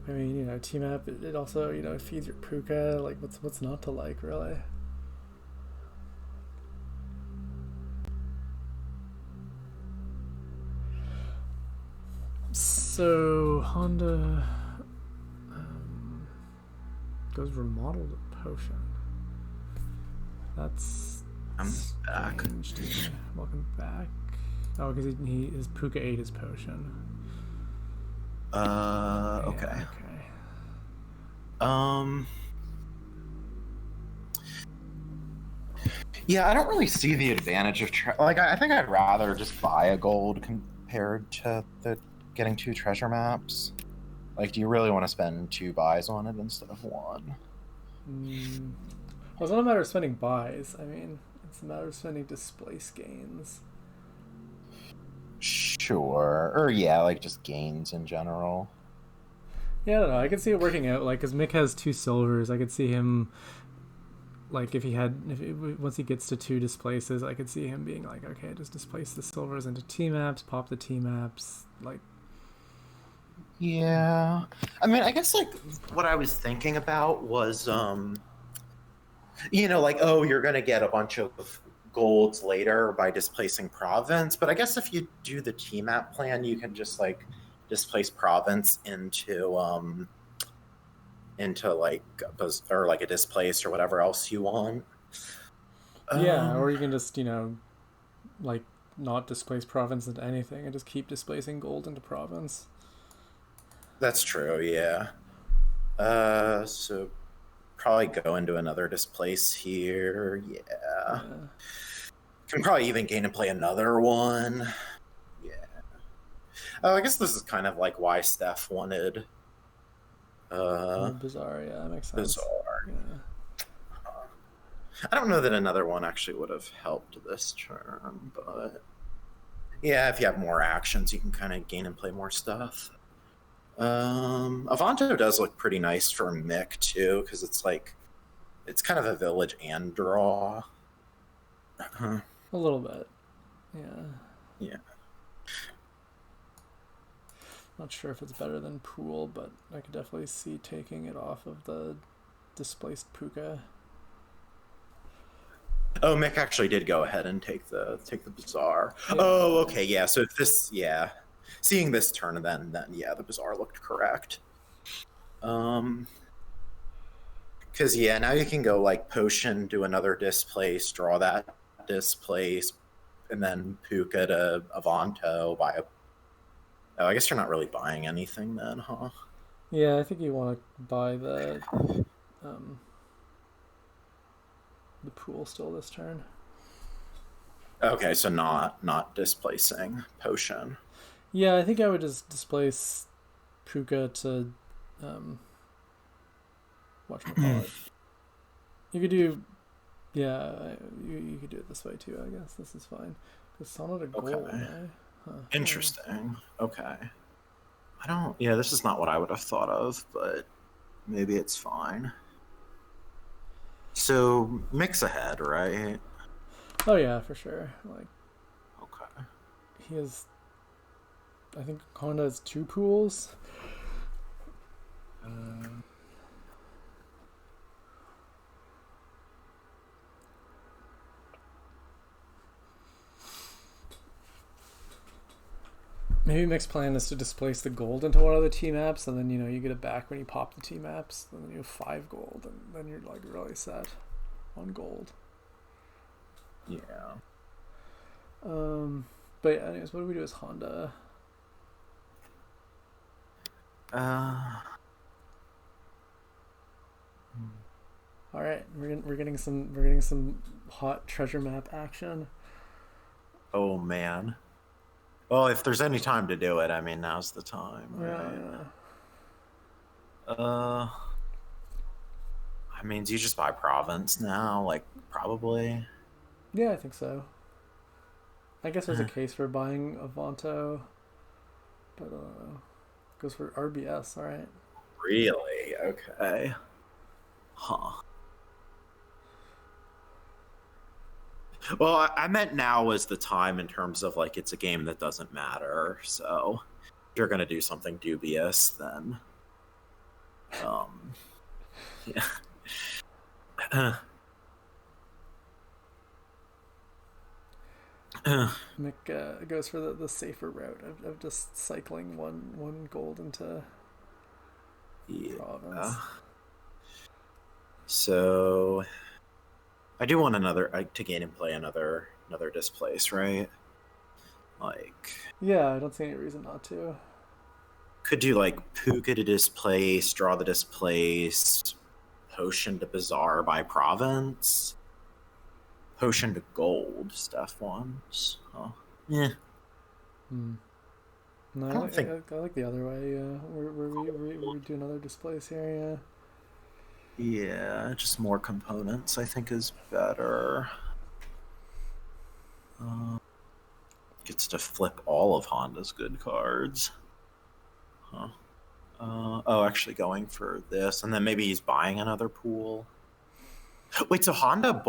I mean, you know, team app. It also, you know, it feeds your Puka. Like, what's not to like, really? So Honda goes remodeled a potion. That's I'm back. Welcome back. Oh, because his Puka ate his potion. Okay. Yeah, okay. Yeah, I don't really see the advantage of I think I'd rather just buy a gold compared to the getting 2 treasure maps. Like, do you really want to spend 2 buys on it instead of 1? Well, it's not a matter of spending buys. I mean, it's a matter of spending displace gains. Sure. Or yeah, like just gains in general. Yeah, I don't know. I could see it working out. Like, because Mick has 2 silvers, I could see him. Like, once he gets to 2 displaces, I could see him being like, okay, just displace the silvers into T maps, pop the T maps, like. Yeah, I mean, I guess like what I was thinking about was, you know, like, oh, you're gonna get a bunch of golds later by displacing province, but I guess if you do the T map plan, you can just like displace province into like or like a displace or whatever else you want. Yeah, or you can just, you know, like, not displace province into anything and just keep displacing gold into province. That's true, yeah. So probably go into another displace here. Yeah. Can probably even gain and play another one. Yeah. Oh, I guess this is kind of like why Steph wanted Bizarre, yeah, that makes sense. Bizarre. Yeah. I don't know that another one actually would have helped this turn, but yeah, if you have more actions, you can kind of gain and play more stuff. Avanto does look pretty nice for Mick too, because it's like it's kind of a village and draw. A little bit. Yeah. Yeah. Not sure if it's better than Pool, but I could definitely see taking it off of the displaced Puka. Oh, Mick actually did go ahead and take the Bazaar. Yeah. Oh, okay, yeah. So if this, yeah, seeing this turn, then yeah, the Bazaar looked correct. Because yeah, now you can go like Potion, do another displace, draw that displace, and then Puka to Avanto. Buy a. Oh, I guess you're not really buying anything then, huh? Yeah, I think you want to buy the Pool still this turn. Okay, so not displacing Potion. Yeah, I think I would just displace Puka to whatchamacallit. You could do, yeah, you could do it this way too. I guess this is fine. Because Sonnet a gold, Okay. eh? Huh. Interesting. Okay. I don't. Yeah, this is not what I would have thought of, but maybe it's fine. So mix ahead, right? Oh yeah, for sure. Like, Okay. he has, I think Honda has 2 pools. Maybe Mick's plan is to displace the gold into one of the T maps, and then, you know, you get it back when you pop the T maps, and then you have 5 gold, and then you're like really set on gold. Yeah. But yeah, anyways, what do we do as Honda? All right, we're getting some hot treasure map action. Oh man. Well, if there's any time to do it, I mean, now's the time. Right? Yeah. I mean, do you just buy province now? Like, probably. Yeah, I think so. I guess there's a case for buying Avanto, but goes for RBS. All right. Really? Okay. Huh. Well, I meant now is the time in terms of like it's a game that doesn't matter. So if you're gonna do something dubious, then yeah. Mick goes for the safer route of just cycling one gold into Yeah. province. So I do want to gain and play another displace, right? Like, Yeah, I don't see any reason not to. could do like Puka to displace, draw the displaced, potion to bizarre by province, potion to gold, stuff ones. Huh. Yeah. No, I don't think. I like the other way. We do another displace here. Yeah, just more components. I think is better. Gets to flip all of Honda's good cards. Huh. Oh, actually going for this, and then maybe he's buying another pool. Wait, so Honda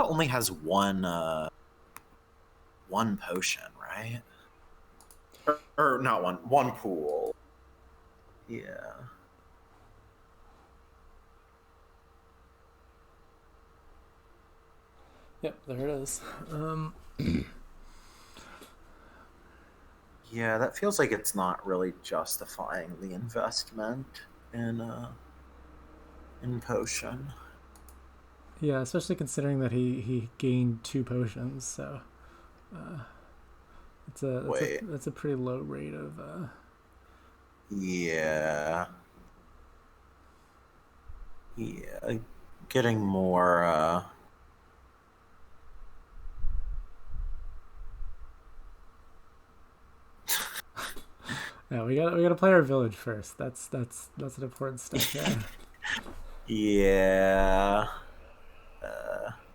only has one potion, right? Or not one pool. Yeah. Yep, there it is. Yeah, that feels like it's not really justifying the investment in potion. Yeah, especially considering that he gained 2 potions, so that's a pretty low rate of. Yeah. Yeah, getting more. Yeah, we gotta play our village first. That's an important step. Yeah.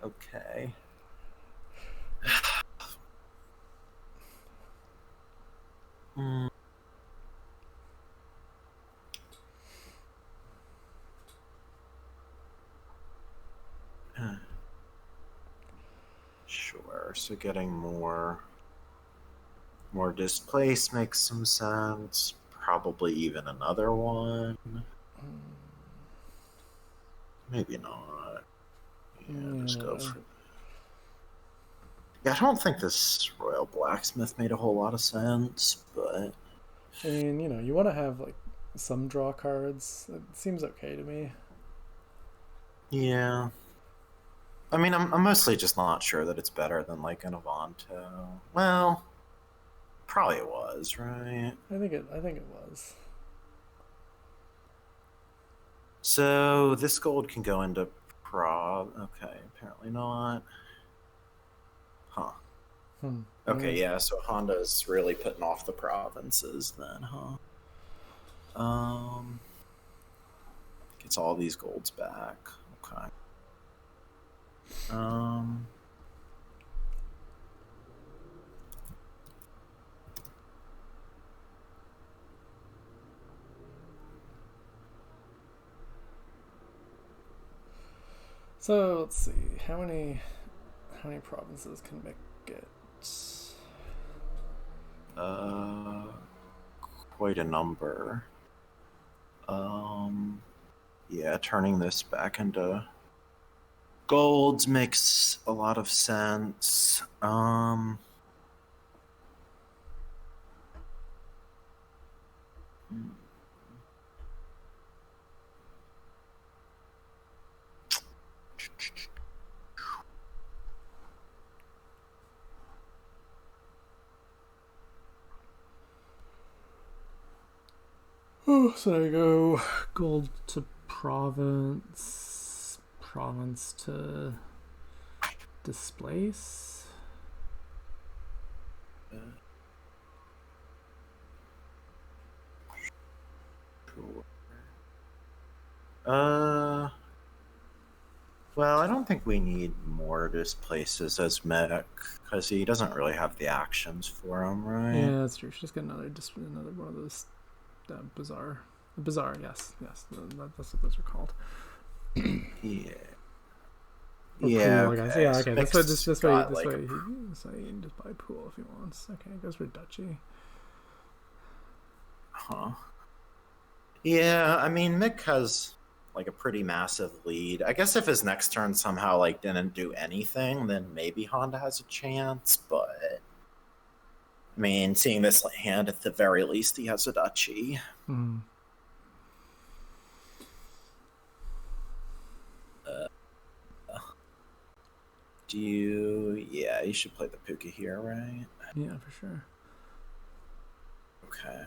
Okay. Sure. So getting more displace makes some sense. Probably even another one. Maybe not. Yeah, just go for. Yeah, I don't think this Royal Blacksmith made a whole lot of sense, but I mean, you want to have like some draw cards. It seems okay to me. yeah. I mean, I'm mostly just not sure that it's better than like an Avanto. Well, probably it was, right? I think it was. So this gold can go into Prov. Okay, apparently not. Huh. Okay, yeah. So Honda's really putting off the provinces then, huh? Gets all these golds back. Okay. So let's see how many provinces can Mick get? Quite a number. Yeah, turning this back into golds makes a lot of sense. Oh, so there you go. Gold to province to displace. Well, I don't think we need more displaces as medic because he doesn't really have the actions for him, right? Yeah, that's true. Just get another one of those bizarre. Yes, that's what those are called. Yeah. Or Yeah, pool, I guess. okay. Yeah, So okay. This way, Mick's got like a this way he can just buy pool if he wants. Okay, it goes for Dutchy. huh. Yeah, I mean Mick has like a pretty massive lead. I guess if his next turn somehow like didn't do anything, then maybe Honda has a chance, but I mean, seeing this hand at the very least he has a Dutchy. Hmm. Yeah, you should play the Puka here, right? Yeah, for sure. Okay.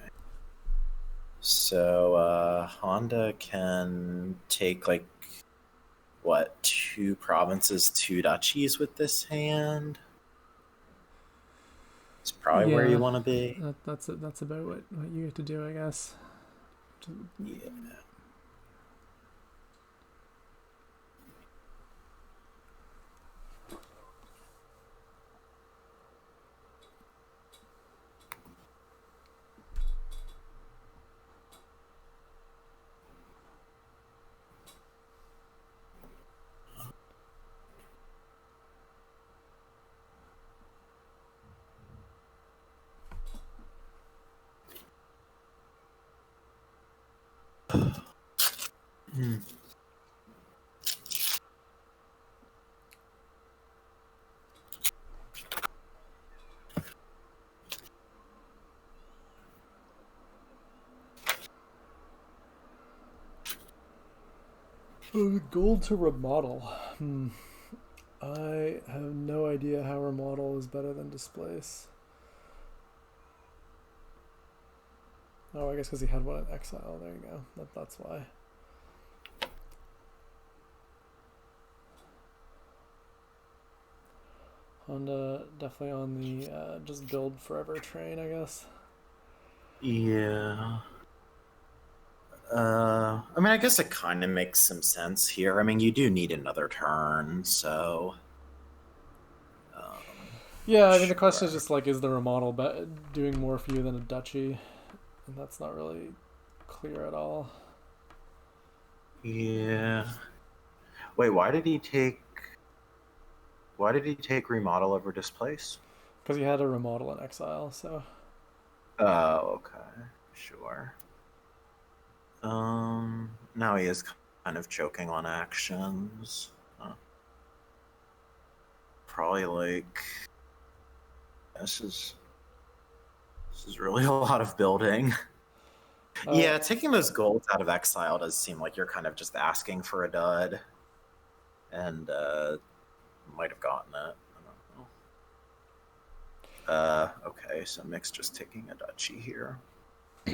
So Honda can take like what, 2 provinces, 2 duchies with this hand. It's probably where you Yeah, want to be. that's about what you get to do, I guess. Yeah. Hmm. Gold to remodel. I have no idea how remodel is better than displace. Oh, I guess because he had one in exile. There you go. That's why. Honda definitely on the just build forever train, I guess. Yeah. I mean, I guess it kind of makes some sense here. I mean, you do need another turn, so. Yeah, I mean the question is Sure. just like, is the remodel doing more for you than a duchy? And that's not really clear at all. Yeah. Wait, why did he take? Why did he take remodel over displace? Because he had a remodel in exile, so. Oh, okay, sure. Now he is kind of choking on actions. Probably like this is really a lot of building. Uh, Yeah, taking those golds out of exile does seem like you're kind of just asking for a dud, and might have gotten it. I don't know. Okay, so Mick's just taking a duchy here. all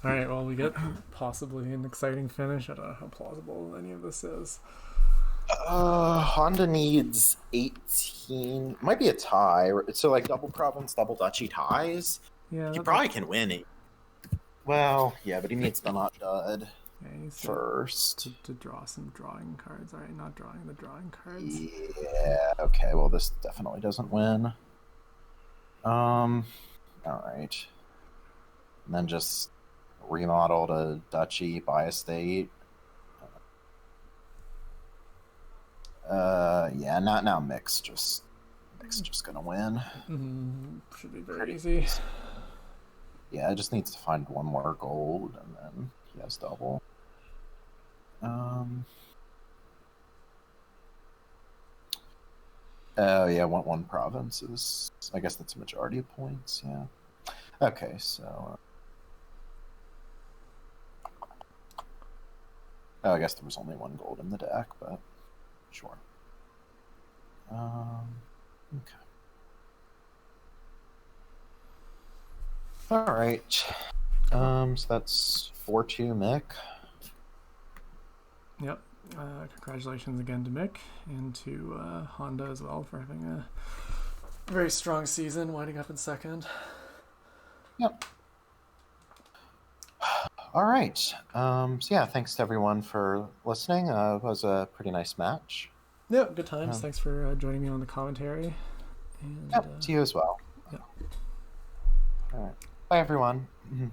right, well, we get possibly an exciting finish. I don't know how plausible any of this is. Honda needs 18. Might be a tie. So like double province, double duchy ties. Yeah, He probably can win it. Well, yeah, but he needs to not dud yeah, he needs first. to draw some drawing cards. All right, not drawing the drawing cards. Yeah. Okay. Well, this definitely doesn't win. All right. And then just remodel to duchy, buy a state. Yeah. Not now. Mick's just gonna win. Should be very Pretty easy. easy. Yeah, it just needs to find one more gold, and then he has double. Oh yeah, one province is. I guess that's a majority of points. Yeah. Okay, so. Oh, I guess there was only one gold in the deck, but sure. Okay. All right. So that's 4-2 Mick. Yep. Congratulations again to Mick and to Honda as well for having a very strong season, winding up in second. Yep. All right. So yeah, thanks to everyone for listening. It was a pretty nice match. Yeah, good times. Thanks for joining me on the commentary. And, yep, to you as well. Yep. All right. Bye, everyone. Mm-hmm.